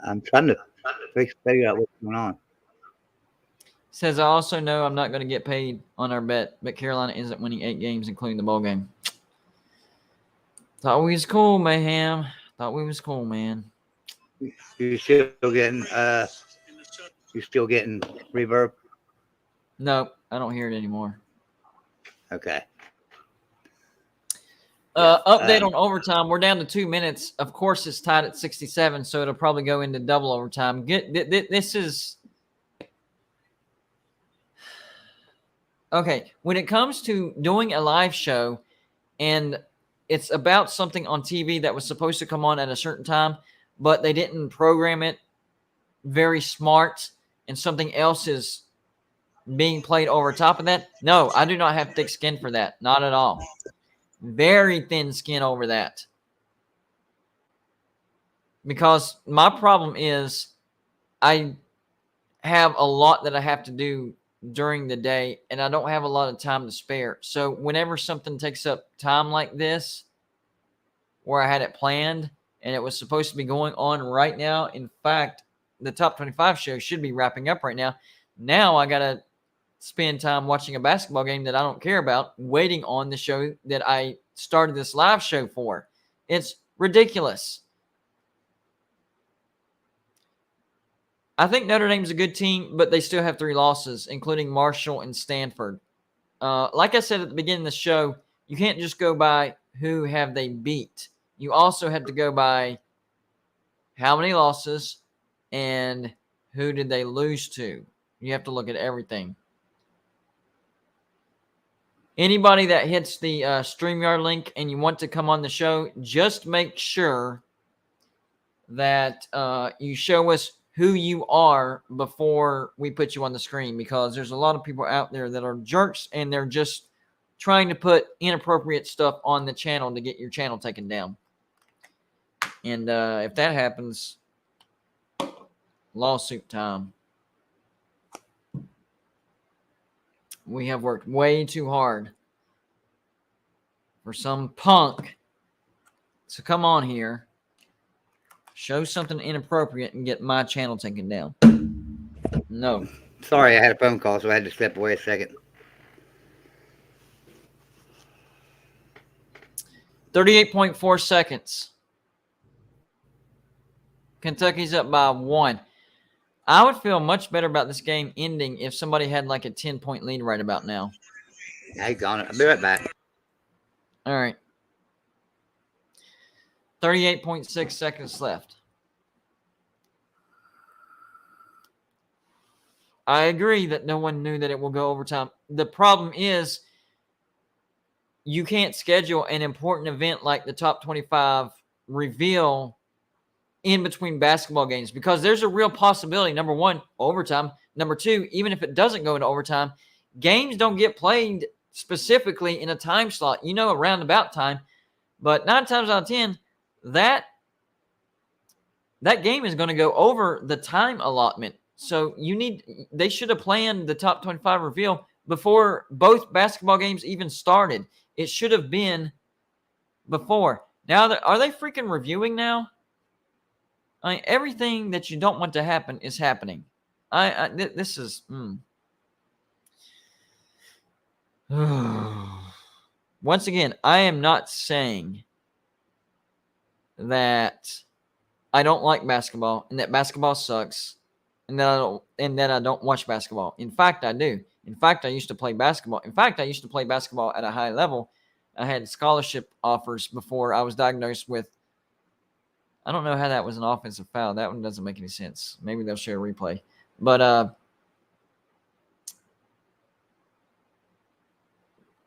I'm trying to figure out what's going on. Says, I also know I'm not going to get paid on our bet, but Carolina isn't winning 8 games, including the bowl game. Thought we was cool, Mayhem. Thought we was cool, man. You still getting reverb? No, I don't hear it anymore. Okay. Update on overtime. We're down to 2 minutes. Of course, it's tied at 67, so it'll probably go into double overtime. This is okay. When it comes to doing a live show, and it's about something on TV that was supposed to come on at a certain time, but they didn't program it very smart, and something else is being played over top of that. No, I do not have thick skin for that. Not at all. Very thin skin over that. Because my problem is I have a lot that I have to do during the day, and I don't have a lot of time to spare. So whenever something takes up time like this, where I had it planned and it was supposed to be going on right now, in fact, the Top 25 show should be wrapping up right now. Now I got to spend time watching a basketball game that I don't care about, waiting on the show that I started this live show for. It's ridiculous. I think Notre Dame's a good team, but they still have 3 losses, including Marshall and Stanford. Like I said at the beginning of the show, you can't just go by who have they beat. You also have to go by how many losses and who did they lose to. You have to look at everything. Anybody that hits the StreamYard link and you want to come on the show, just make sure that you show us who you are before we put you on the screen, because there's a lot of people out there that are jerks and they're just trying to put inappropriate stuff on the channel to get your channel taken down. And if that happens, lawsuit time. We have worked way too hard for some punk to come on here, show something inappropriate, and get my channel taken down. No. Sorry, I had a phone call, so I had to step away a second. 38.4 seconds. Kentucky's up by 1. I would feel much better about this game ending if somebody had like a 10-point lead right about now. Now you gone. I'll be right back. All right. 38.6 seconds left. I agree that no one knew that it will go overtime. The problem is you can't schedule an important event like the top 25 reveal in between basketball games because there's a real possibility, number one, overtime. Number two, even if it doesn't go into overtime, games don't get played specifically in a time slot, a roundabout time. But 9 times out of 10, that game is going to go over the time allotment. So they should have planned the top 25 reveal before both basketball games even started. It should have been before. Now, are they freaking reviewing now? I mean, everything that you don't want to happen is happening. This is. Once again, I am not saying that I don't like basketball and that basketball sucks and that I don't watch basketball. In fact, I do. In fact, I used to play basketball. In fact, I used to play basketball at a high level. I had scholarship offers before I was diagnosed with. I don't know how that was an offensive foul. That one doesn't make any sense. Maybe they'll share a replay. But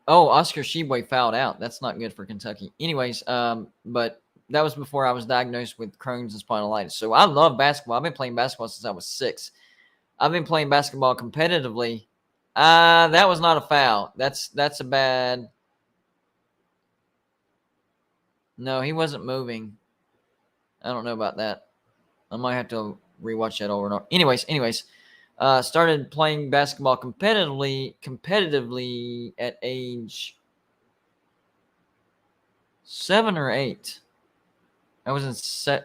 Oscar Tshiebwe fouled out. That's not good for Kentucky. Anyways, but that was before I was diagnosed with Crohn's and spondylitis. So I love basketball. I've been playing basketball since I was 6. I've been playing basketball competitively. That was not a foul. That's a bad. No, he wasn't moving. I don't know about that. I might have to rewatch that over and over. Anyways, started playing basketball competitively at age 7 or 8. I was in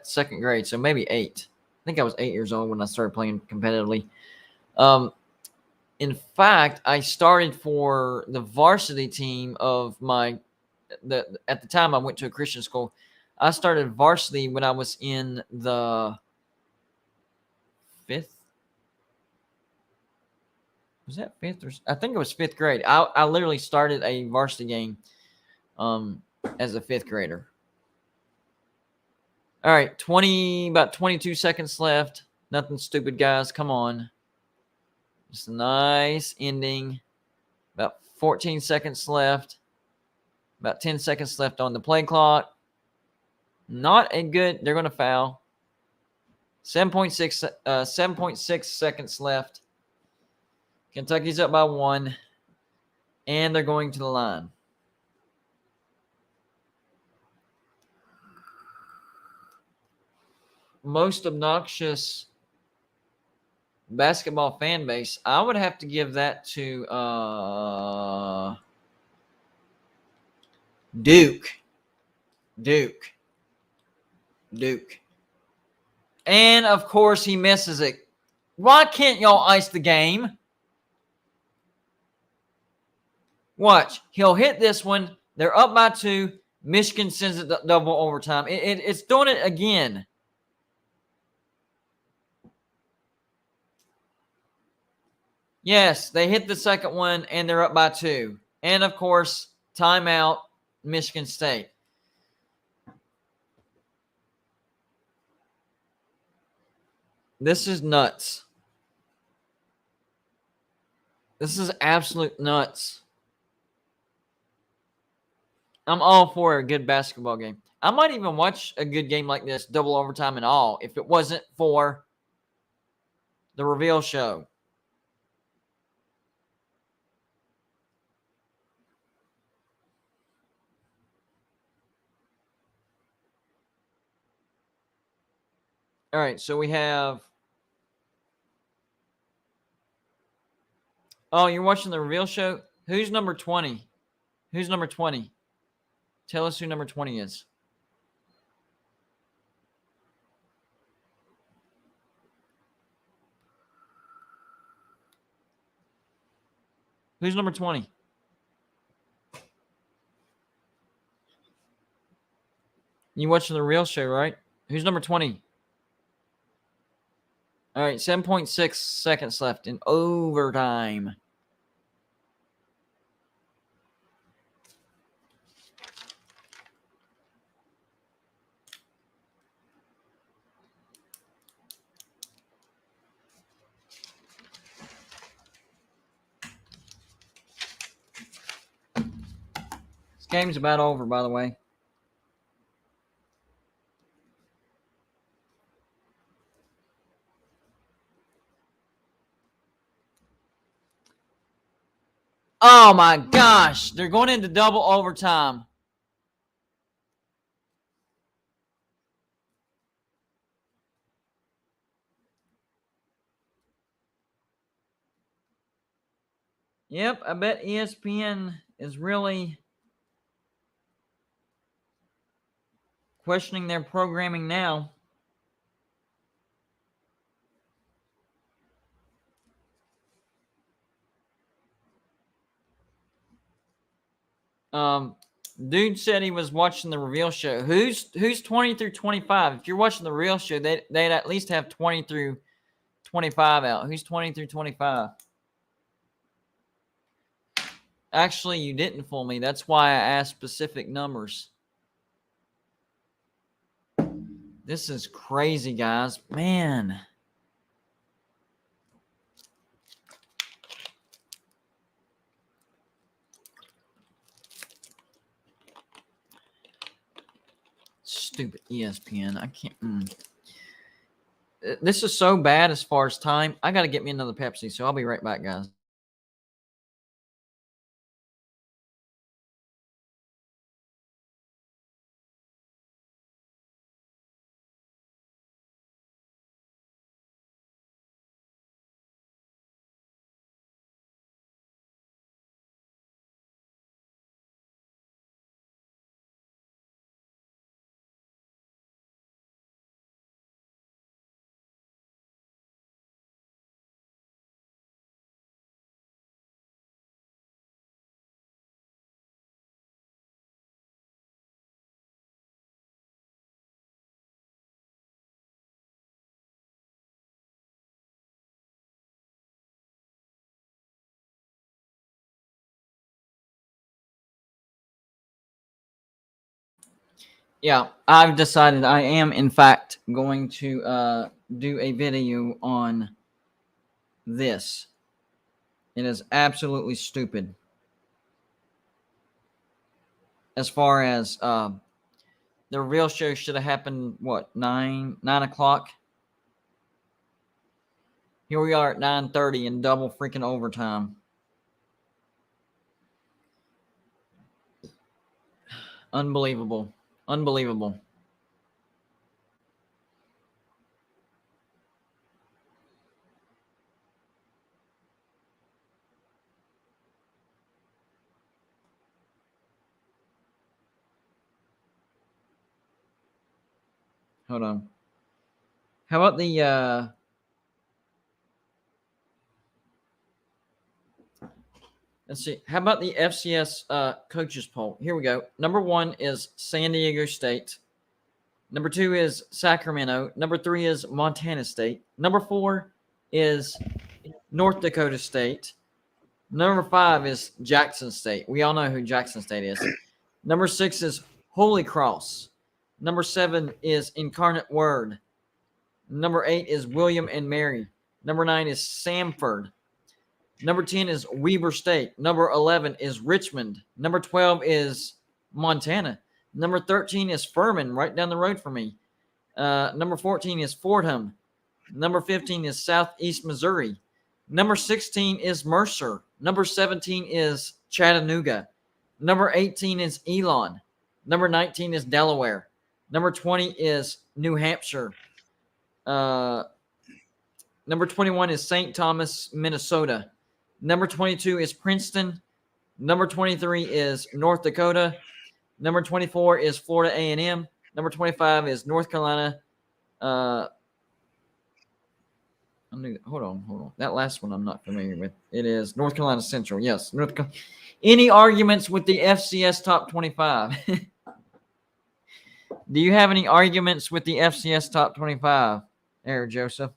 second grade, so maybe 8. I think I was 8 years old when I started playing competitively. In fact, I started for the varsity team of at the time I went to a Christian school. I started varsity when I was in the 5th. Was that 5th? I think it was 5th grade. I literally started a varsity game as a 5th grader. All right, about 22 seconds left. Nothing stupid, guys. Come on. Just a nice ending. About 14 seconds left. About 10 seconds left on the play clock. Not a good. They're going to foul. 7.6 seconds left. Kentucky's up by 1. And they're going to the line. Most obnoxious basketball fan base, I would have to give that to Duke. And of course he misses it. Why can't y'all ice the game? Watch. He'll hit this one. They're up by 2. Michigan sends it double overtime. It's doing it again. Yes, they hit the second one, and they're up by 2. And, of course, timeout, Michigan State. This is nuts. This is absolute nuts. I'm all for a good basketball game. I might even watch a good game like this, double overtime and all, if it wasn't for the reveal show. All right, so we have. Oh, you're watching the reveal show? Who's number 20? Who's number 20? Tell us who number 20 is. Who's number 20? You watching the real show, right? Who's number 20? All right, 7.6 seconds left in overtime. This game's about over, by the way. Oh my gosh, they're going into double overtime. Yep, I bet ESPN is really questioning their programming now. Dude said he was watching the reveal show. Who's 20 through 25? If you're watching the real show, they'd at least have 20 through 25 out. Who's 20 through 25? Actually, you didn't fool me. That's why I asked specific numbers. This is crazy, guys. Man. Stupid ESPN. I can't. This is so bad as far as time. I got to get me another Pepsi, so I'll be right back, guys. Yeah, I've decided I am, in fact, going to do a video on this. It is absolutely stupid. As far as the real show should have happened, what, 9 o'clock? Here we are at 9:30 in double freaking overtime. Unbelievable. Unbelievable. Hold on. How about the let's see. How about the FCS coaches poll? Here we go. Number 1 is San Diego State. Number 2 is Sacramento. Number 3 is Montana State. Number 4 is North Dakota State. Number 5 is Jackson State. We all know who Jackson State is. Number 6 is Holy Cross. Number 7 is Incarnate Word. Number 8 is William and Mary. Number 9 is Samford. Number 10 is Weber State. Number 11 is Richmond. Number 12 is Montana. Number 13 is Furman, right down the road from me. Number 14 is Fordham. Number 15 is Southeast Missouri. Number 16 is Mercer. Number 17 is Chattanooga. Number 18 is Elon. Number 19 is Delaware. Number 20 is New Hampshire. Number 21 is St. Thomas, Minnesota. Number 22 is Princeton. Number 23 is North Dakota. Number 24 is Florida A&M. Number 25 is North Carolina. Hold on. That last one I'm not familiar with. It is North Carolina Central. Yes, North Carolina. Any arguments with the FCS top 25? Do you have any arguments with the FCS top 25, there, Joseph?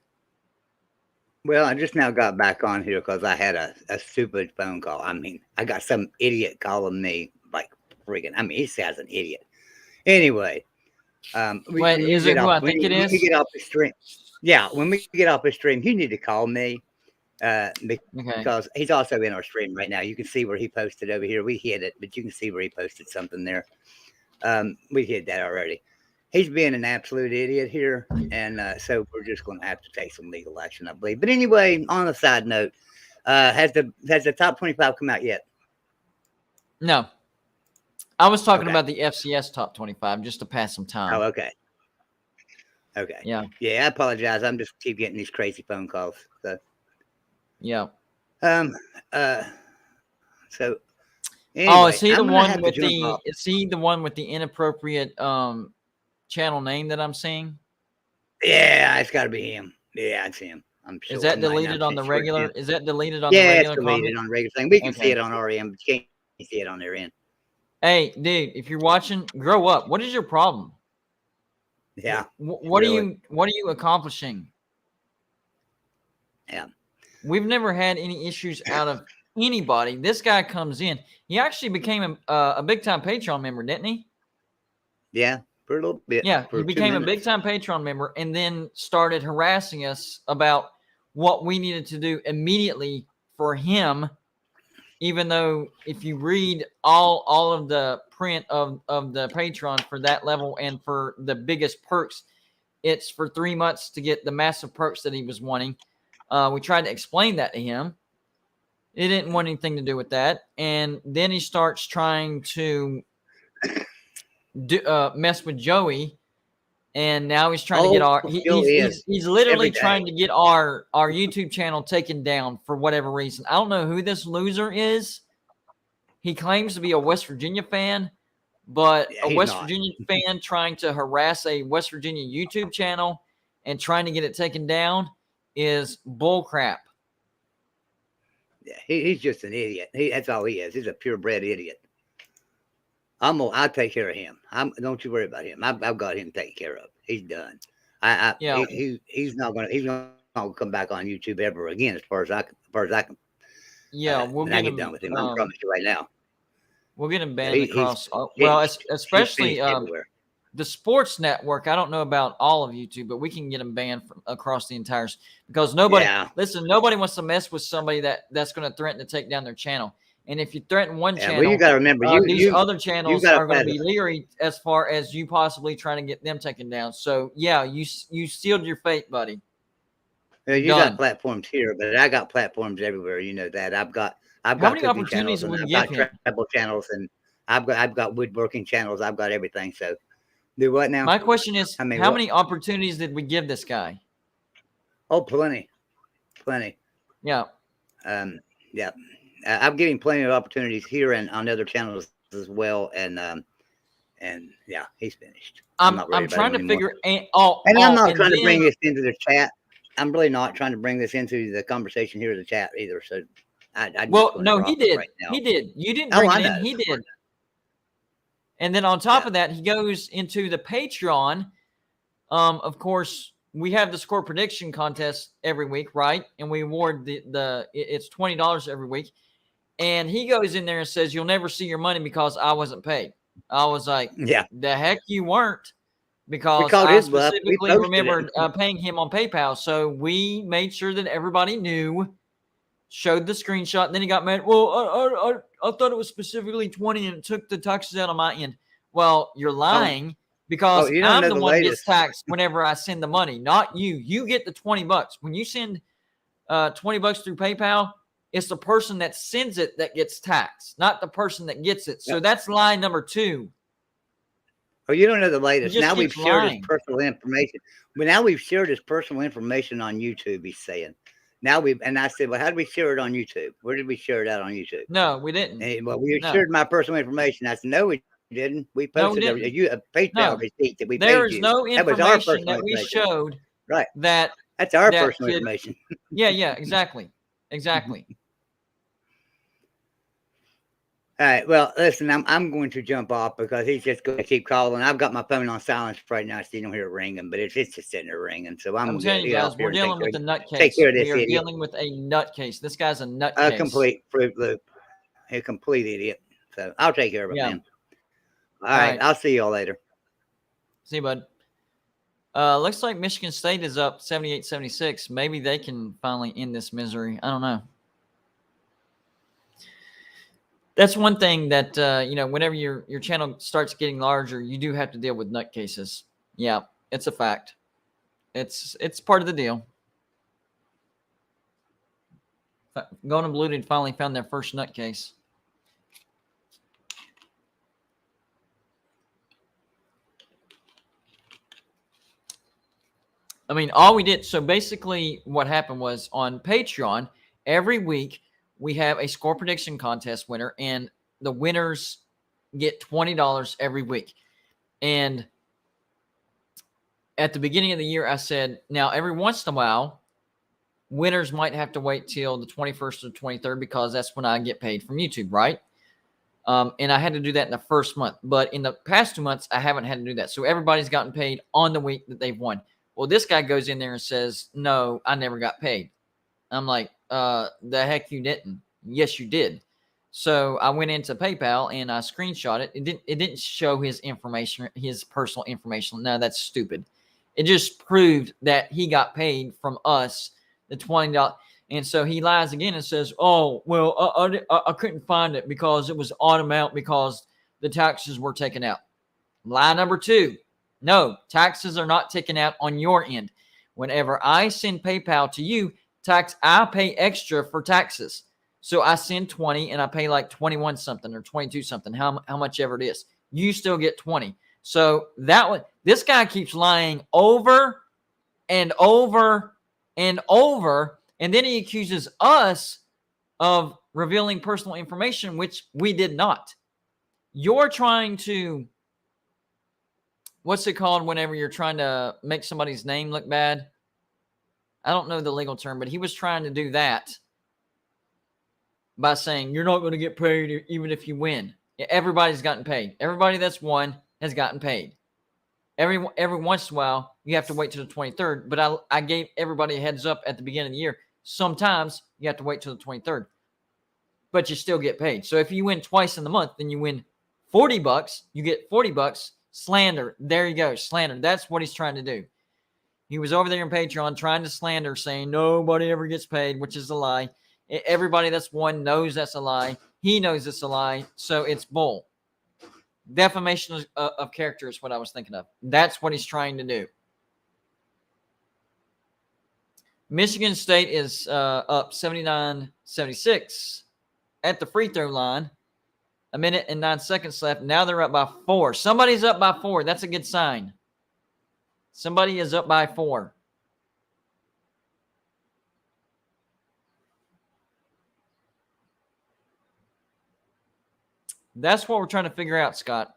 Well, I just now got back on here because I had a stupid phone call. I mean, I got some idiot calling me like freaking. I mean, he sounds an idiot. Anyway, Wait, is it who I think it is? When we get off the stream, yeah, when we get off the stream, you need to call me because he's also in our stream right now. You can see where he posted over here. We hid it, but you can see where he posted something there. We hid that already. He's being an absolute idiot here, and so we're just going to have to take some legal action, I believe. But anyway, on a side note, has the top 25 come out yet? No. I was talking about the FCS top 25 just to pass some time. Oh, okay. Okay. Yeah. Yeah, I apologize. I'm just keep getting these crazy phone calls. So. Yeah. So. Anyway, is he the one with the inappropriate channel name that I'm seeing? Yeah, it's got to be him. Yeah, it's him. I'm sure. Is that deleted on the regular? Is that deleted on the regular? Yeah, it's deleted on the regular thing. We can see it on our end, but you can't see it on their end. Hey, dude, if you're watching, grow up. What is your problem? Yeah. What are you accomplishing? Yeah. We've never had any issues out of anybody. This guy comes in. He actually became a big-time Patreon member, didn't he? Yeah, for a little bit. Yeah, he became a big-time Patreon member and then started harassing us about what we needed to do immediately for him, even though if you read all of the print of the Patreon for that level and for the biggest perks, it's for 3 months to get the massive perks that he was wanting. We tried to explain that to him. He didn't want anything to do with that. And then he starts trying to mess with Joey. And now he's trying to get our he's literally trying to get our YouTube channel taken down for whatever reason. I don't know who this loser is. He claims to be a West Virginia fan, but a West Virginia fan trying to harass a West Virginia YouTube channel and trying to get it taken down is bull crap. Yeah, he's just an idiot. That's all he is. He's a purebred idiot. I'll take care of him. Don't you worry about him. I've got him taken care of. He's done. He's not gonna come back on YouTube ever again, as far as I can. Yeah, we'll get him done with him. I promise you right now. We'll get him banned across. Especially the sports network. I don't know about all of YouTube, but we can get him banned across the entire, because nobody wants to mess with somebody that's going to threaten to take down their channel. And if you threaten one channel, well, you got to remember, these other channels are going to be leery as far as you possibly trying to get them taken down. So yeah, you sealed your fate, buddy. Well, you got platforms here, but I got platforms everywhere. You know that. I've got how many opportunities channels, would you give him? Travel channels, and I've got woodworking channels. I've got everything. So do what now? My question is, how many opportunities did we give this guy? Oh, plenty. Yeah. Yeah. I'm getting plenty of opportunities here and on other channels as well. And yeah, he's finished. I'm trying to figure. I'm not trying to bring this into the chat. I'm really not trying to bring this into the conversation here in the chat either. So he did. Right, he did. You didn't bring it in. He did. And then on top of that, he goes into the Patreon. Of course, we have the score prediction contest every week, right? And we award it's $20 every week. And he goes in there and says, "You'll never see your money because I wasn't paid." I was like, "Yeah, the heck you weren't," because I specifically remembered paying him on PayPal. So we made sure that everybody knew, showed the screenshot, and then he got mad. Well, I thought it was specifically 20 and it took the taxes out on my end. Well, you're lying because I'm the one that gets taxed whenever I send the money, not you. You get the $20. When you send $20 through PayPal, it's the person that sends it that gets taxed, not the person that gets it. So that's lie number 2. Oh, you don't know the He latest. just Now we've keeps shared his lying. personal information. But now we've shared his personal information on YouTube, he's saying. Now and I said, well, how did we share it on YouTube? Where did we share it out on YouTube? No, we didn't. And, well, we No. shared my personal information. I said, no, we didn't. We No, we posted didn't. a PayPal receipt that we There paid is you. no That was our information personal that we information. showed Right. that That's our that personal could, information. yeah, exactly. Exactly. All right. Well, listen, I'm going to jump off because he's just going to keep calling. I've got my phone on silence right now, so you don't hear it ringing, but it's just sitting there ringing. So I'm telling going you to guys, we're dealing with a nutcase. Take care of this We are idiot. dealing with a nutcase. This guy's a nutcase. A complete Fruit Loop. A complete idiot. So I'll take care of it, man. All right. I'll see y'all later. See you, bud. Looks like Michigan State is up 78-76. Maybe they can finally end this misery. I don't know. That's one thing that, whenever your channel starts getting larger, you do have to deal with nutcases. Yeah, it's a fact. It's part of the deal. Golden Blooded finally found their first nutcase. I mean, all we did, so basically what happened was on Patreon, every week we have a score prediction contest winner, and the winners get $20 every week. And at the beginning of the year, I said, now every once in a while, winners might have to wait till the 21st or 23rd because that's when I get paid from YouTube, right? And I had to do that in the first month. But in the past 2 months, I haven't had to do that. So everybody's gotten paid on the week that they've won. Well, this guy goes in there and says, no, I never got paid. I'm like, the heck you didn't. Yes, you did. So I went into PayPal and I screenshot it. It didn't show his information, his personal information. No, that's stupid. It just proved that he got paid from us the $20. And so he lies again and says, oh, well, I couldn't find it because it was automatic because the taxes were taken out. Lie number 2. No, taxes are not taken out on your end. Whenever I send PayPal to you, I pay extra for taxes. So I send 20 and I pay like 21 something or 22 something, how much ever it is. You still get 20. So this guy keeps lying over and over and over. And then he accuses us of revealing personal information, which we did not. You're trying to, what's it called whenever you're trying to make somebody's name look bad? I don't know the legal term, but he was trying to do that by saying you're not going to get paid even if you win. Everybody's gotten paid. Everybody that's won has gotten paid. Every once in a while, you have to wait till the 23rd, but I gave everybody a heads up at the beginning of the year. Sometimes you have to wait till the 23rd, but you still get paid. So if you win twice in the month, then you win $40. You get $40. Slander. There you go. Slander. That's what he's trying to do. He was over there in Patreon trying to slander, saying nobody ever gets paid, which is a lie. Everybody that's won knows that's a lie. He knows it's a lie. So it's bull. Defamation of character is what I was thinking of. That's what he's trying to do. Michigan State is up 79-76 at the free throw line. 1 minute and 9 seconds left. Now they're up by 4. Somebody's up by 4. That's a good sign. Somebody is up by 4. That's what we're trying to figure out, Scott.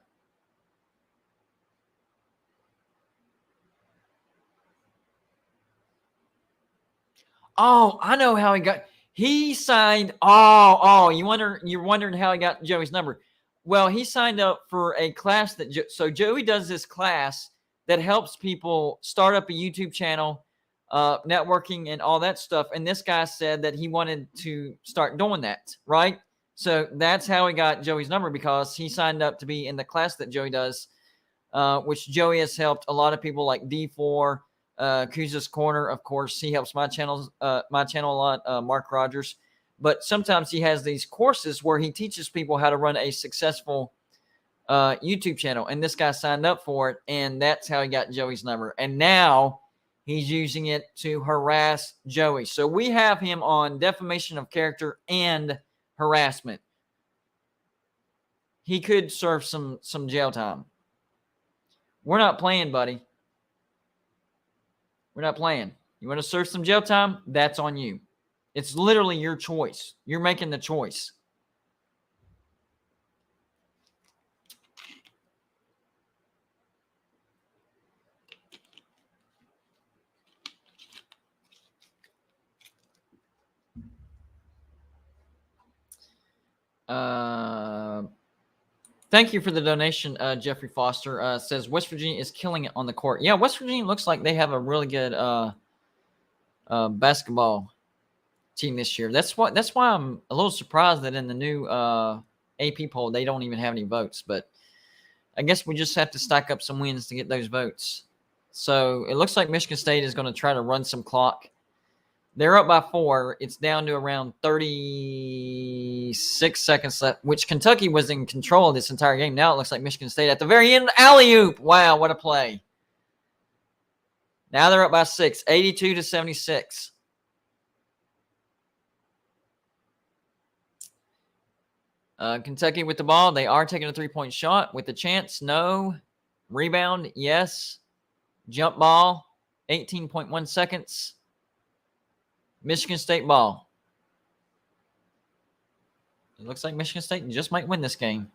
Oh, I know how he got. He signed. You're wondering how he got Joey's number. Well, he signed up for a class that. So Joey does this class that helps people start up a YouTube channel, networking, and all that stuff. And this guy said that he wanted to start doing that, right? So that's how he got Joey's number, because he signed up to be in the class that Joey does, which Joey has helped a lot of people like D4, Kuza's Corner. Of course, he helps my channel a lot, Mark Rogers. But sometimes he has these courses where he teaches people how to run a successful YouTube channel. And this guy signed up for it, and that's how he got Joey's number. And now he's using it to harass Joey. So we have him on defamation of character and harassment. He could serve some jail time. We're not playing, buddy. We're not playing. You want to serve some jail time? That's on you. It's literally your choice. You're making the choice. Thank you for the donation, Jeffrey Foster. Says West Virginia is killing it on the court. Yeah, West Virginia looks like they have a really good basketball team this year. That's why I'm a little surprised that in the new AP poll they don't even have any votes. But I guess we just have to stack up some wins to get those votes. So it looks like Michigan State is going to try to run some clock. They're up by 4. It's down to around 36 seconds left, which Kentucky was in control of this entire game. Now it looks like Michigan State at the very end. Alley-oop. Wow, what a play. Now they're up by 6, 82-76. Kentucky with the ball. They are taking a three-point shot with the chance. No. Rebound. Yes. Jump ball. 18.1 seconds. Michigan State ball. It looks like Michigan State just might win this game.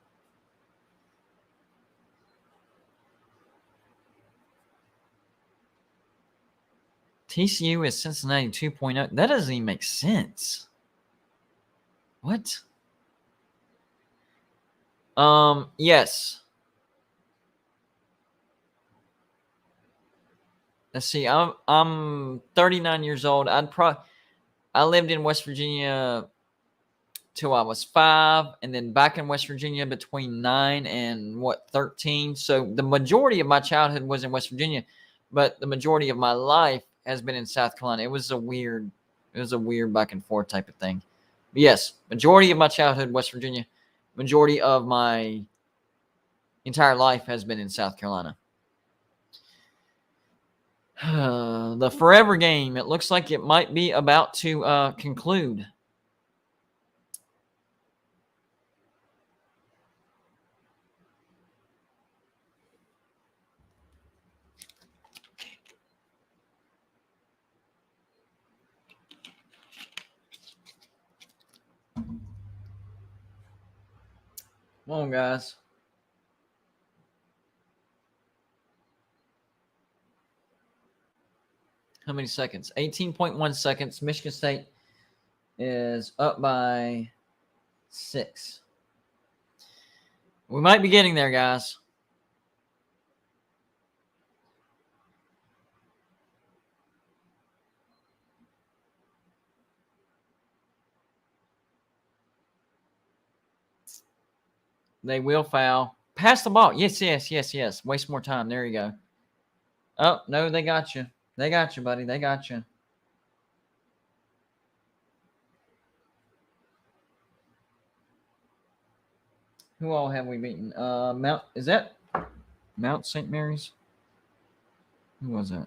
TCU is Cincinnati 2.0. That doesn't even make sense. What? Yes. Let's see. I'm 39 years old. I lived in West Virginia till I was 5, and then back in West Virginia between 9 and 13. So the majority of my childhood was in West Virginia, but the majority of my life has been in South Carolina. It was a weird back and forth type of thing. But yes, majority of my childhood, West Virginia. Majority of my entire life has been in South Carolina. The forever game, it looks like it might be about to conclude. Come on, guys. How many seconds? 18.1 seconds. Michigan State is up by 6. We might be getting there, guys. They will foul. Pass the ball. Yes. Waste more time. There you go. Oh, no, they got you. They got you, buddy. They got you. Who all have we beaten? Is that Mount St. Mary's? Who was that?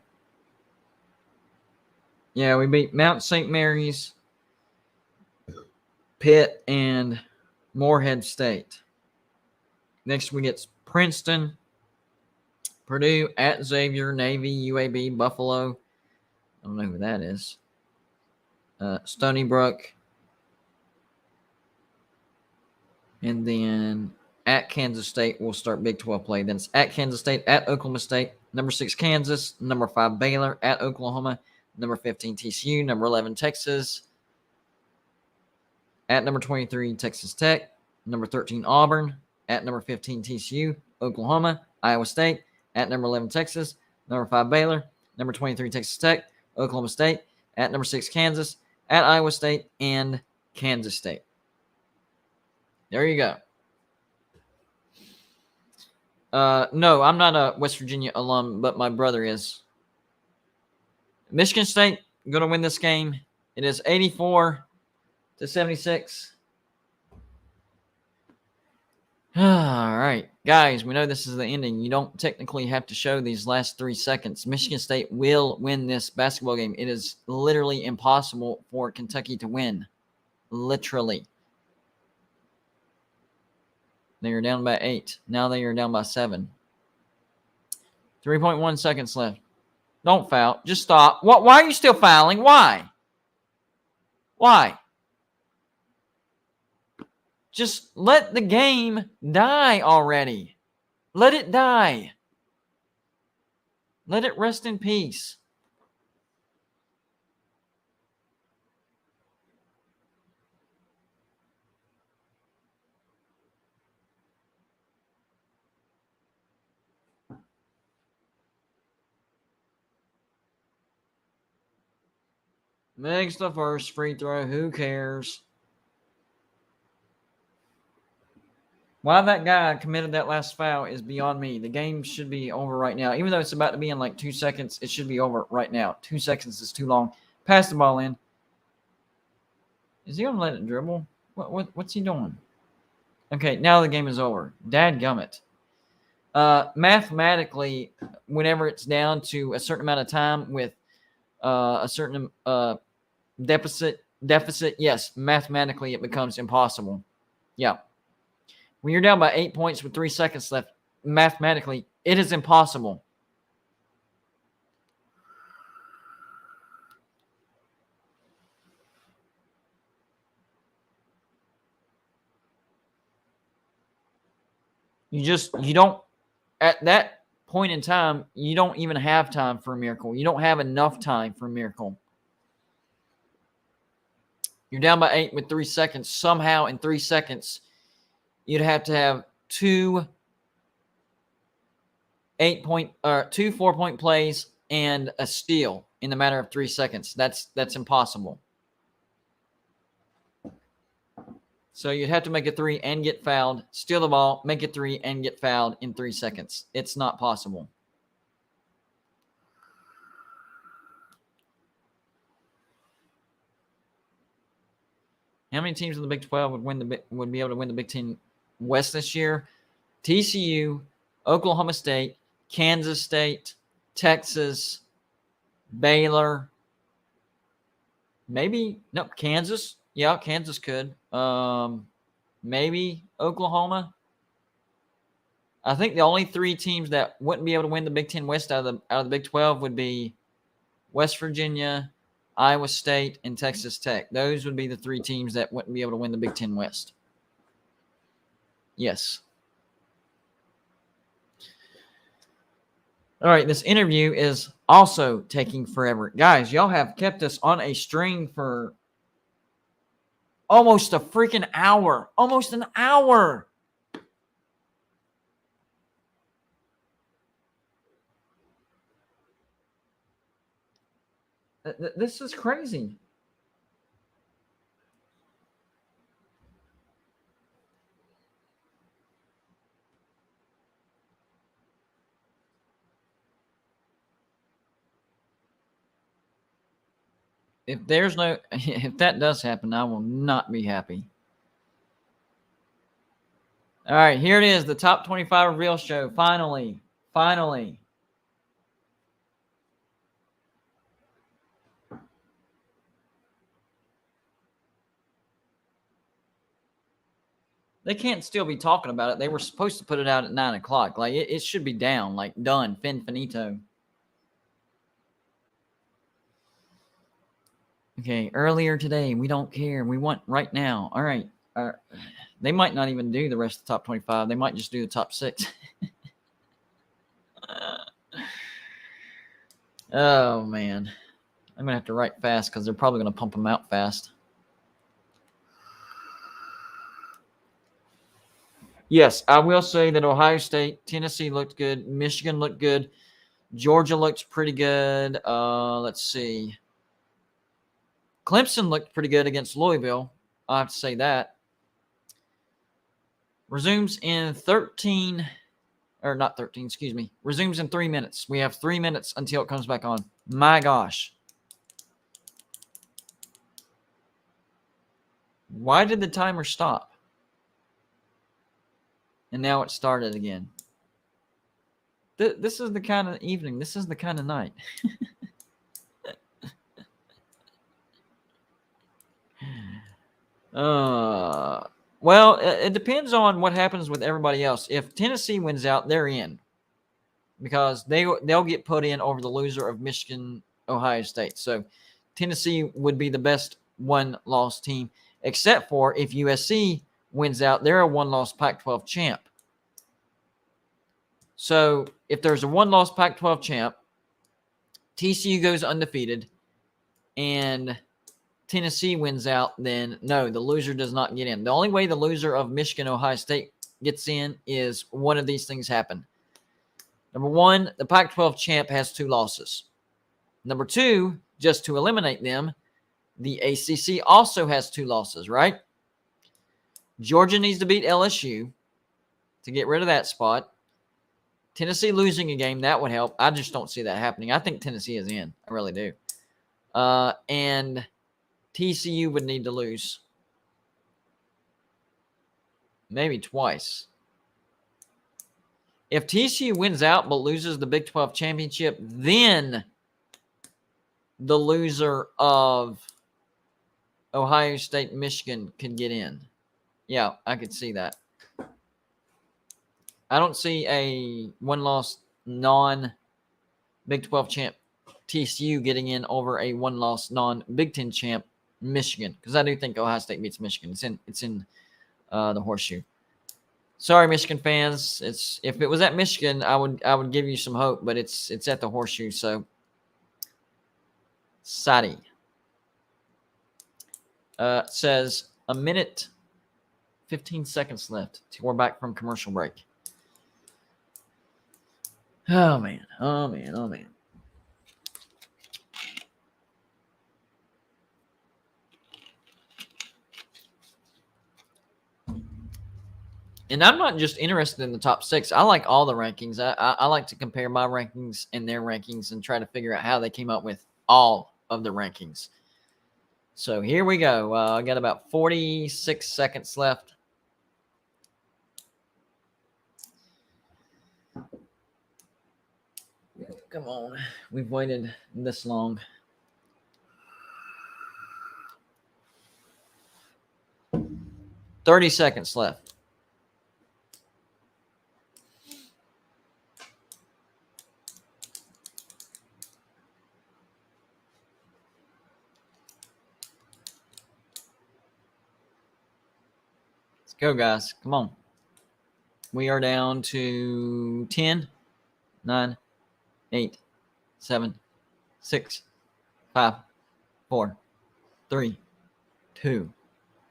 Yeah, we beat Mount St. Mary's, Pitt, and Morehead State. Next we get Princeton, Purdue, at Xavier, Navy, UAB, Buffalo. I don't know who that is. Stony Brook. And then at Kansas State, we'll start Big 12 play. Then it's at Kansas State, at Oklahoma State, number 6 Kansas, number 5 Baylor, at Oklahoma, number 15 TCU, number 11 Texas, at number 23 Texas Tech, number 13 Auburn, at number 15 TCU, Oklahoma, Iowa State, at number 11 Texas, number 5 Baylor, number 23 Texas Tech, Oklahoma State, at number 6 Kansas, at Iowa State, and Kansas State. There you go. No, I'm not a West Virginia alum, but my brother is. Michigan State going to win this game. It is 84-76. All right, guys, we know this is the ending. You don't technically have to show these last 3 seconds. Michigan State will win this basketball game. It is literally impossible for Kentucky to win. Literally. They are down by 8. Now they are down by 7. 3.1 seconds left. Don't foul. Just stop. What? Why are you still fouling? Why? Why? Just let the game die already. Let it die. Let it rest in peace. Makes the first free throw. Who cares? Why that guy committed that last foul is beyond me. The game should be over right now. Even though it's about to be in like 2 seconds, it should be over right now. 2 seconds is too long. Pass the ball in. Is he going to let it dribble? What's he doing? Okay, now the game is over. Dadgummit. Mathematically, whenever it's down to a certain amount of time with a certain deficit, yes, mathematically it becomes impossible. Yeah. When you're down by 8 points with 3 seconds left, mathematically, it is impossible. You don't, at that point in time, you don't even have time for a miracle. You don't have enough time for a miracle. You're down by 8 with 3 seconds. Somehow in 3 seconds, you'd have to have two 4-point plays and a steal in the matter of 3 seconds. That's impossible. So you'd have to make a 3 and get fouled, steal the ball, make a 3 and get fouled in 3 seconds. It's not possible. How many teams in the Big 12 would be able to win the Big 10 West this year? TCU, Oklahoma State, Kansas State, Texas, Baylor. Maybe Kansas. Yeah, Kansas could. Maybe Oklahoma. I think the only 3 teams that wouldn't be able to win the Big 10 West out of the Big 12 would be West Virginia, Iowa State, and Texas Tech. Those would be the 3 teams that wouldn't be able to win the Big 10 West. Yes. All right, this interview is also taking forever. Guys, y'all have kept us on a string for almost a freaking hour. Almost an hour. This is crazy. If that does happen, I will not be happy. All right, here it is, the top 25 reveal show. Finally. They can't still be talking about it. They were supposed to put it out at 9 o'clock. Like, it should be down, like, done, finito. Okay, earlier today, we don't care. We want right now. All right. They might not even do the rest of the top 25. They might just do the top 6. Oh, man. I'm going to have to write fast because they're probably going to pump them out fast. Yes, I will say that Ohio State, Tennessee looked good. Michigan looked good. Georgia looked pretty good. Let's see. Clemson looked pretty good against Louisville. I have to say that. Resumes in 13, or not 13, excuse me. Resumes in 3 minutes. We have 3 minutes until it comes back on. My gosh. Why did the timer stop? And now it started again. This is the kind of evening. This is the kind of night. Well, it depends on what happens with everybody else. If Tennessee wins out, they're in. because they'll get put in over the loser of Michigan, Ohio State. So Tennessee would be the best one-loss team, except for if USC wins out. They're a one-loss Pac-12 champ. So if there's a one-loss Pac-12 champ, TCU goes undefeated, and Tennessee wins out, then no, the loser does not get in. The only way the loser of Michigan, Ohio State gets in is one of these things happen. Number one, the Pac-12 champ has 2 losses. Number two, just to eliminate them, the ACC also has 2 losses, right? Georgia needs to beat LSU to get rid of that spot. Tennessee losing a game, that would help. I just don't see that happening. I think Tennessee is in. I really do. And TCU would need to lose maybe twice. If TCU wins out but loses the Big 12 championship, then the loser of Ohio State, Michigan could get in. Yeah, I could see that. I don't see a one-loss non-Big 12 champ TCU getting in over a one-loss non-Big 10 champ Michigan, because I do think Ohio State beats Michigan. It's in the horseshoe. Sorry, Michigan fans. If it was at Michigan, I would give you some hope, but it's at the horseshoe. So, Sadi says a minute, 15 seconds left. We're back from commercial break. Oh man. And I'm not just interested in the top 6. I like all the rankings. I like to compare my rankings and their rankings and try to figure out how they came up with all of the rankings. So here we go. I got about 46 seconds left. Come on. We've waited this long. $30 seconds left. Let's go, guys. Come on. We are down to 10, 9, 8, 7, 6, 5, 4, 3, 2,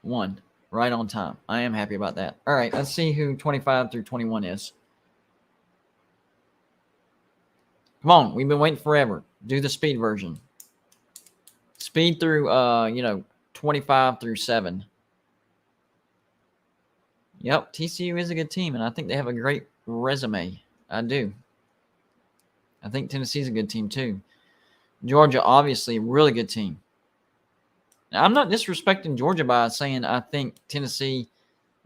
1. Right on time. I am happy about that. All right, let's see who 25 through 21 is. Come on, we've been waiting forever. Do the speed version. Speed through 25 through 7. Yep, TCU is a good team, and I think they have a great resume. I do. I think Tennessee's a good team too. Georgia, obviously, a really good team. Now, I'm not disrespecting Georgia by saying I think Tennessee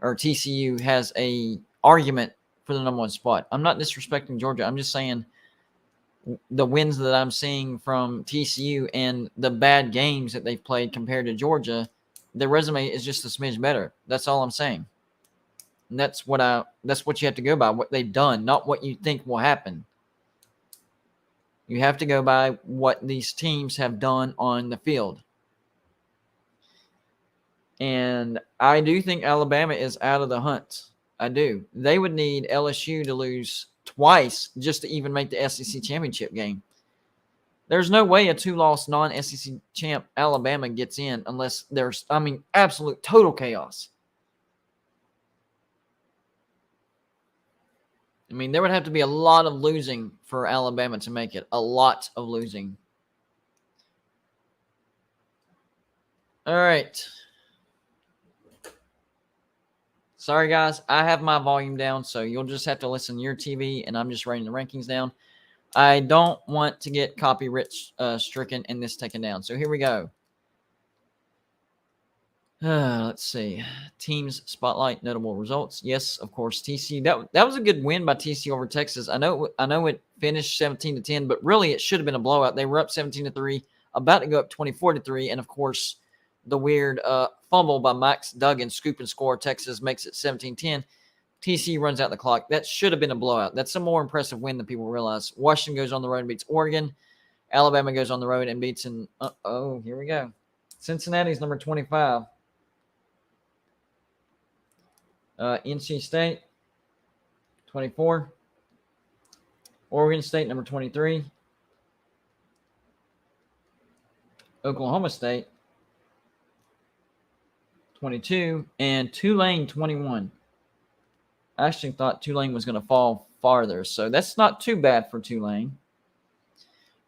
or TCU has a argument for the number 1 spot. I'm not disrespecting Georgia. I'm just saying the wins that I'm seeing from TCU and the bad games that they've played compared to Georgia, their resume is just a smidge better. That's all I'm saying. And that's what you have to go by, what they've done, not what you think will happen. You have to go by what these teams have done on the field. And I do think Alabama is out of the hunt. I do. They would need LSU to lose twice just to even make the SEC championship game. There's no way a 2-loss non-SEC champ Alabama gets in unless there's, absolute total chaos. There would have to be a lot of losing for Alabama to make it. A lot of losing. All right. Sorry, guys. I have my volume down, so you'll just have to listen to your TV, and I'm just writing the rankings down. I don't want to get copyright stricken and this taken down. So here we go. Let's see. Teams spotlight, notable results. Yes, of course, TCU. That was a good win by TCU over Texas. I know it finished 17-10, but really it should have been a blowout. They were up 17-3, about to go up 24-3, and of course, the weird fumble by Max Duggan, scoop and score. Texas makes it 17-10. TCU runs out the clock. That should have been a blowout. That's a more impressive win than people realize. Washington goes on the road and beats Oregon. Alabama goes on the road and beats here we go. Cincinnati's number 25. NC State, 24. Oregon State, number 23. Oklahoma State, 22. And Tulane, 21. I actually thought Tulane was going to fall farther, so that's not too bad for Tulane.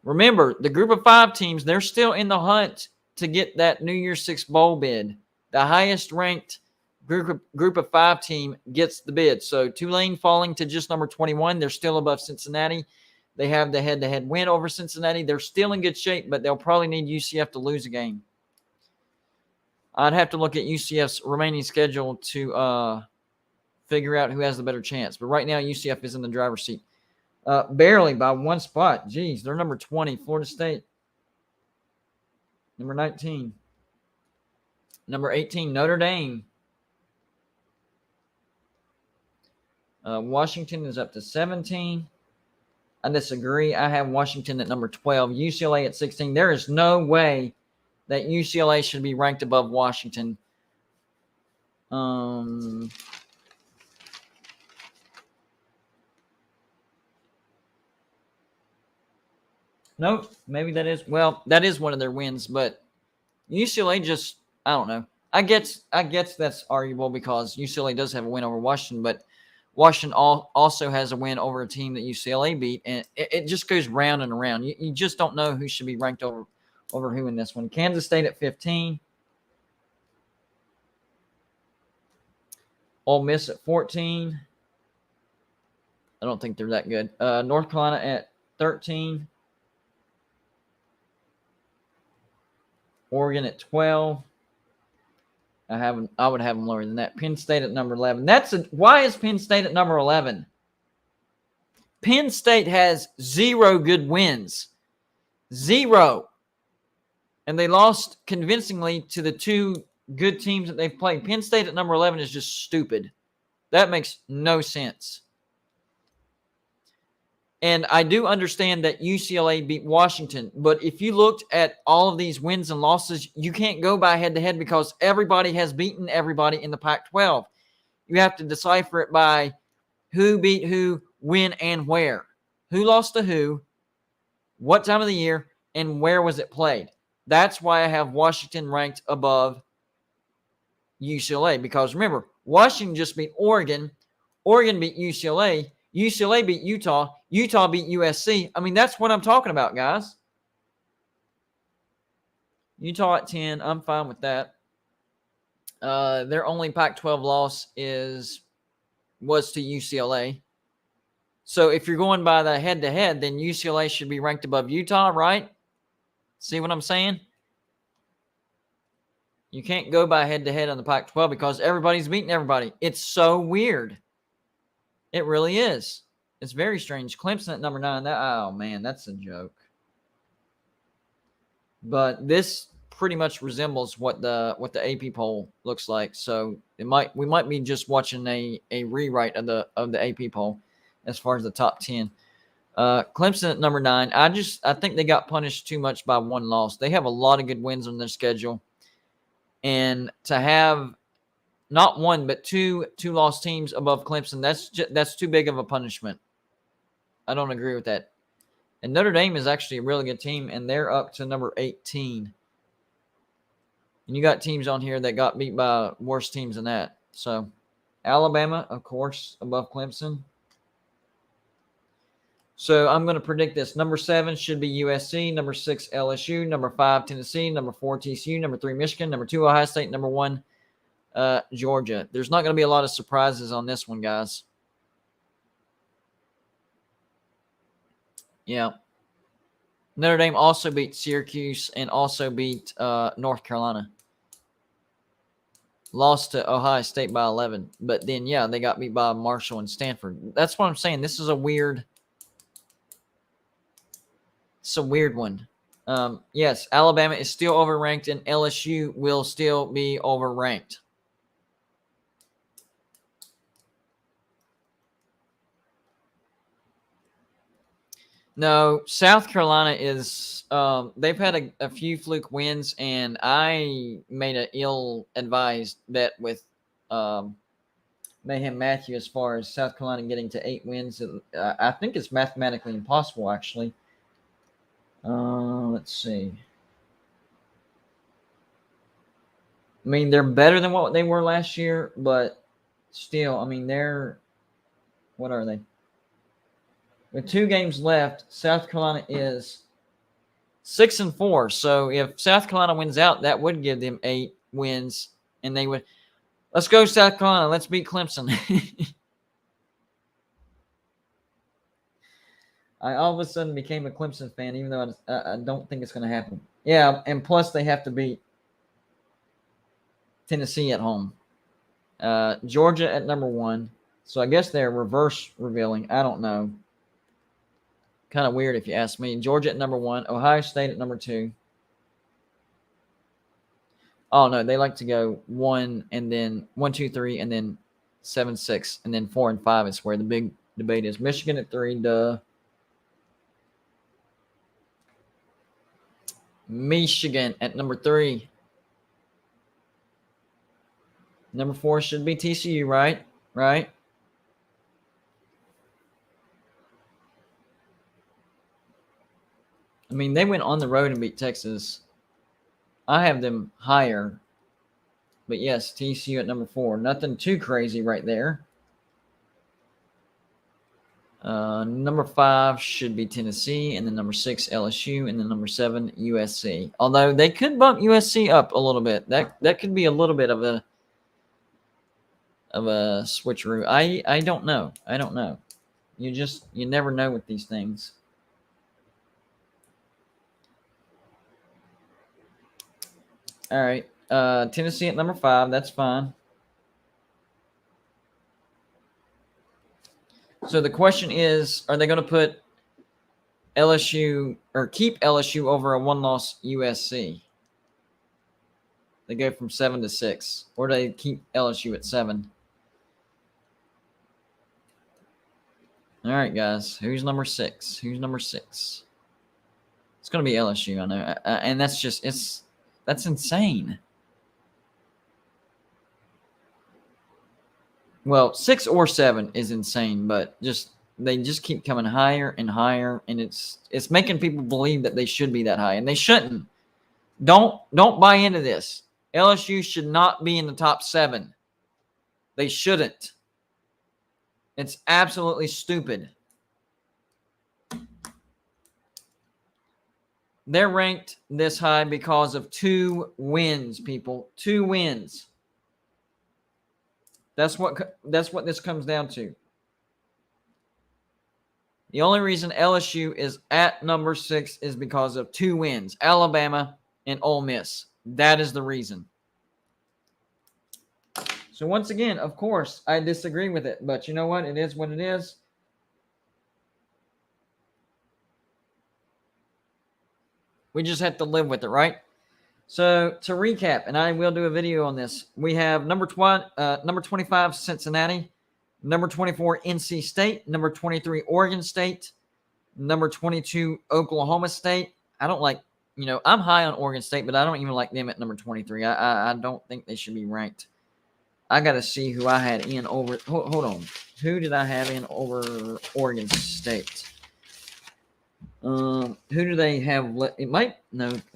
Remember, the group of 5 teams, they're still in the hunt to get that New Year's Six bowl bid. The highest ranked group of 5 team gets the bid. So Tulane falling to just number 21. They're still above Cincinnati. They have the head-to-head win over Cincinnati. They're still in good shape, but they'll probably need UCF to lose a game. I'd have to look at UCF's remaining schedule to figure out who has the better chance. But right now, UCF is in the driver's seat. Barely by 1 spot. Geez, they're number 20. Florida State. Number 19. Number 18, Notre Dame. Washington is up to 17. I disagree. I have Washington at number 12. UCLA at 16. There is no way that UCLA should be ranked above Washington. Nope, maybe that is. Well, that is one of their wins, but UCLA just, I don't know. I guess that's arguable because UCLA does have a win over Washington, but Washington also has a win over a team that UCLA beat, and it just goes round and around. You just don't know who should be ranked over who in this one. Kansas State at 15. Ole Miss at 14. I don't think they're that good. North Carolina at 13. Oregon at 12. I would have them lower than that. Penn State at number 11. Why is Penn State at number 11? Penn State has 0 good wins. 0. And they lost convincingly to the 2 good teams that they've played. Penn State at number 11 is just stupid. That makes no sense. And I do understand that UCLA beat Washington, but if you looked at all of these wins and losses, you can't go by head-to-head because everybody has beaten everybody in the Pac-12. You have to decipher it by who beat who, when, and where. Who lost to who, what time of the year, and where was it played. That's why I have Washington ranked above UCLA because, remember, Washington just beat Oregon. Oregon beat UCLA. UCLA beat Utah. Utah beat USC. I mean, that's what I'm talking about, guys. Utah at 10. I'm fine with that. Their only Pac-12 loss was to UCLA. So if you're going by the head-to-head, then UCLA should be ranked above Utah, right? See what I'm saying? You can't go by head-to-head on the Pac-12 because everybody's beating everybody. It's so weird. It really is. It's very strange. Clemson at number 9. Oh, man, that's a joke. But this pretty much resembles what the AP poll looks like. So we might be just watching a rewrite of the AP poll as far as the top 10. Clemson at number 9. I think they got punished too much by 1 loss. They have a lot of good wins on their schedule. And to have not 1, but 2 lost teams above Clemson, that's too big of a punishment. I don't agree with that. And Notre Dame is actually a really good team, and they're up to number 18. And you got teams on here that got beat by worse teams than that. So Alabama, of course, above Clemson. So I'm going to predict this. Number 7 should be USC. Number 6, LSU. Number 5, Tennessee. Number 4, TCU. Number 3, Michigan. Number 2, Ohio State. Number 1, Georgia. There's not going to be a lot of surprises on this one, guys. Yeah. Notre Dame also beat Syracuse and also beat North Carolina. Lost to Ohio State by 11. But then, yeah, they got beat by Marshall and Stanford. That's what I'm saying. This is a weird one. Yes, Alabama is still overranked and LSU will still be overranked. No, South Carolina is they've had a few fluke wins, and I made an ill-advised bet with Mayhem Matthew as far as South Carolina getting to 8 wins. I think it's mathematically impossible, actually. Let's see. I mean, they're better than what they were last year, but still, I mean, what are they? With 2 games left, South Carolina is 6-4. So if South Carolina wins out, that would give them 8 wins, and they would. Let's go, South Carolina. Let's beat Clemson. I all of a sudden became a Clemson fan, even though I don't think it's going to happen. Yeah, and plus they have to beat Tennessee at home. Georgia at number 1. So I guess they're reverse revealing. I don't know. Kind of weird if you ask me. Georgia at number 1. Ohio State at number 2. Oh, no. They like to go 1 and then 1, 2, 3, and then 7, 6. And then 4 and 5 is where the big debate is. Michigan at 3. Duh. Michigan at number 3. Number 4 should be TCU, right? Right? I mean, they went on the road and beat Texas. I have them higher. But yes, TCU at number 4. Nothing too crazy right there. Number 5 should be Tennessee, and then number 6 LSU, and then number 7 USC. Although they could bump USC up a little bit. That could be a little bit of a switcheroo. I don't know. I don't know. You never know with these things. All right. Tennessee at number 5. That's fine. So the question is, are they going to put LSU or keep LSU over a 1-loss USC? They go from 7 to 6. Or do they keep LSU at 7? All right, guys. Who's number 6? Who's number 6? It's going to be LSU, I know. And that's insane. Well, 6 or 7 is insane, but they just keep coming higher and higher, and it's making people believe that they should be that high, and they shouldn't. Don't buy into this. LSU should not be in the top 7. They shouldn't. It's absolutely stupid. They're ranked this high because of 2 wins, people. 2 wins. That's what this comes down to. The only reason LSU is at number 6 is because of 2 wins, Alabama and Ole Miss. That is the reason. So once again, of course, I disagree with it, but you know what? It is what it is. We just have to live with it, right? So to recap, and I will do a video on this, we have number 25, Cincinnati, number 24, NC State, number 23, Oregon State, number 22, Oklahoma State. I don't like, I'm high on Oregon State, but I don't even like them at number 23. I don't think they should be ranked. I got to see who I had in over. Hold on. Who did I have in over Oregon State? Who do they have? I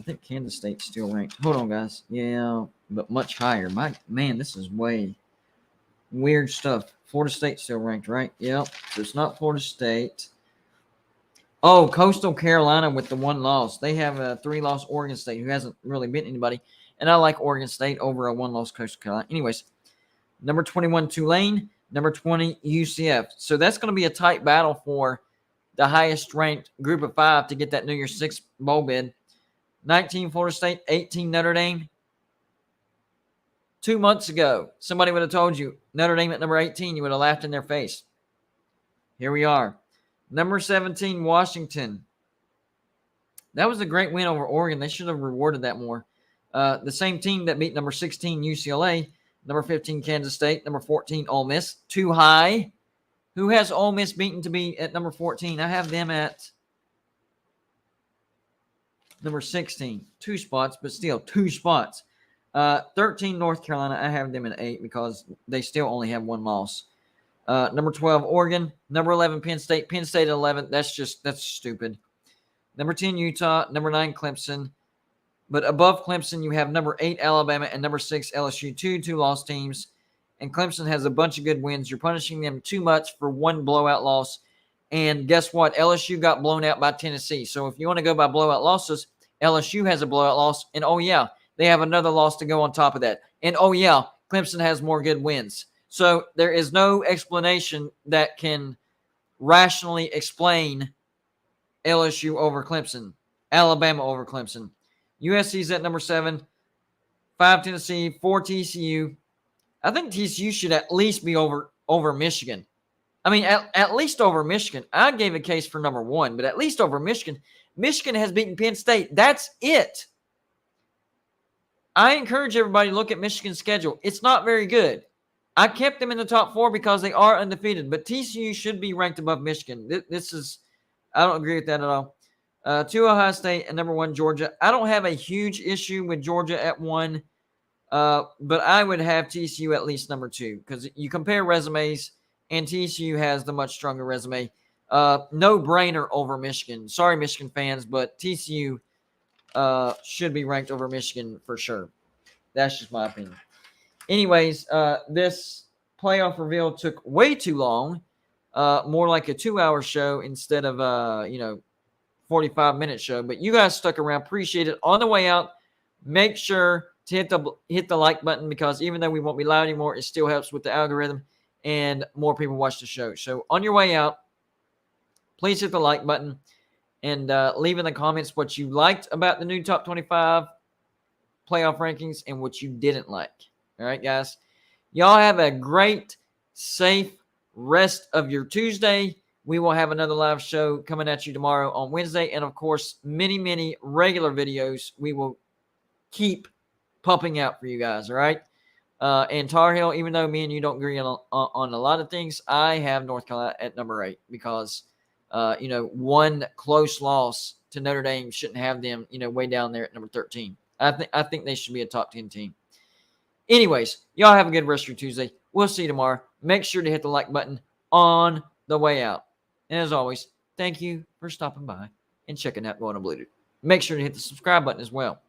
think Kansas State's still ranked. Hold on, guys. Yeah, but much higher. Man, this is way weird stuff. Florida State's still ranked, right? Yep. So it's not Florida State. Oh, Coastal Carolina with the 1 loss. They have a 3-loss Oregon State who hasn't really beaten anybody. And I like Oregon State over a 1-loss Coastal Carolina. Anyways, number 21, Tulane. Number 20, UCF. So that's going to be a tight battle for the highest ranked group of 5 to get that New Year's 6 bowl bid. 19, Florida State. 18, Notre Dame. 2 months ago, somebody would have told you Notre Dame at number 18. You would have laughed in their face. Here we are. Number 17, Washington. That was a great win over Oregon. They should have rewarded that more. The same team that beat number 16, UCLA. Number 15, Kansas State. Number 14, Ole Miss. Too high. Who has Ole Miss beaten to be at number 14? I have them at Number 16, 2 spots, but still 2 spots. 13, North Carolina. I have them in 8 because they still only have 1 loss. Number 12, Oregon. Number 11, Penn State. Penn State at 11. That's stupid. Number 10, Utah. Number 9, Clemson. But above Clemson, you have number 8, Alabama, and number 6, LSU. Two loss teams. And Clemson has a bunch of good wins. You're punishing them too much for 1 blowout loss. And guess what? LSU got blown out by Tennessee. So if you want to go by blowout losses, LSU has a blowout loss. And, oh, yeah, they have another loss to go on top of that. And, oh, yeah, Clemson has more good wins. So there is no explanation that can rationally explain LSU over Clemson, Alabama over Clemson. USC's at number 7, 5 Tennessee, 4 TCU. I think TCU should at least be over Michigan. I mean, at least over Michigan. I gave a case for number 1, but at least over Michigan. Michigan has beaten Penn State. That's it. I encourage everybody to look at Michigan's schedule. It's not very good. I kept them in the top 4 because they are undefeated, but TCU should be ranked above Michigan. I don't agree with that at all. 2, Ohio State, and number 1, Georgia. I don't have a huge issue with Georgia at 1, but I would have TCU at least number 2 because you compare resumes, and TCU has the much stronger resume. No brainer over Michigan. Sorry, Michigan fans, but TCU should be ranked over Michigan for sure. That's just my opinion. Anyways, this playoff reveal took way too long. More like a 2-hour show instead of 45-minute show. But you guys stuck around. Appreciate it. On the way out, make sure to hit the like button because even though we won't be live anymore, it still helps with the algorithm and more people watch the show. So on your way out, please hit the like button and leave in the comments what you liked about the new top 25 playoff rankings and what you didn't like. All right, guys. Y'all have a great, safe rest of your Tuesday. We will have another live show coming at you tomorrow on Wednesday. And, of course, many, many regular videos we will keep pumping out for you guys, all right? And Tar Heel, even though me and you don't agree on a lot of things, I have North Carolina at number 8 because, 1 close loss to Notre Dame shouldn't have them, way down there at number 13. I think they should be a top 10 team. Anyways, y'all have a good rest of your Tuesday. We'll see you tomorrow. Make sure to hit the like button on the way out. And as always, thank you for stopping by and checking out Going Unbluted. Make sure to hit the subscribe button as well.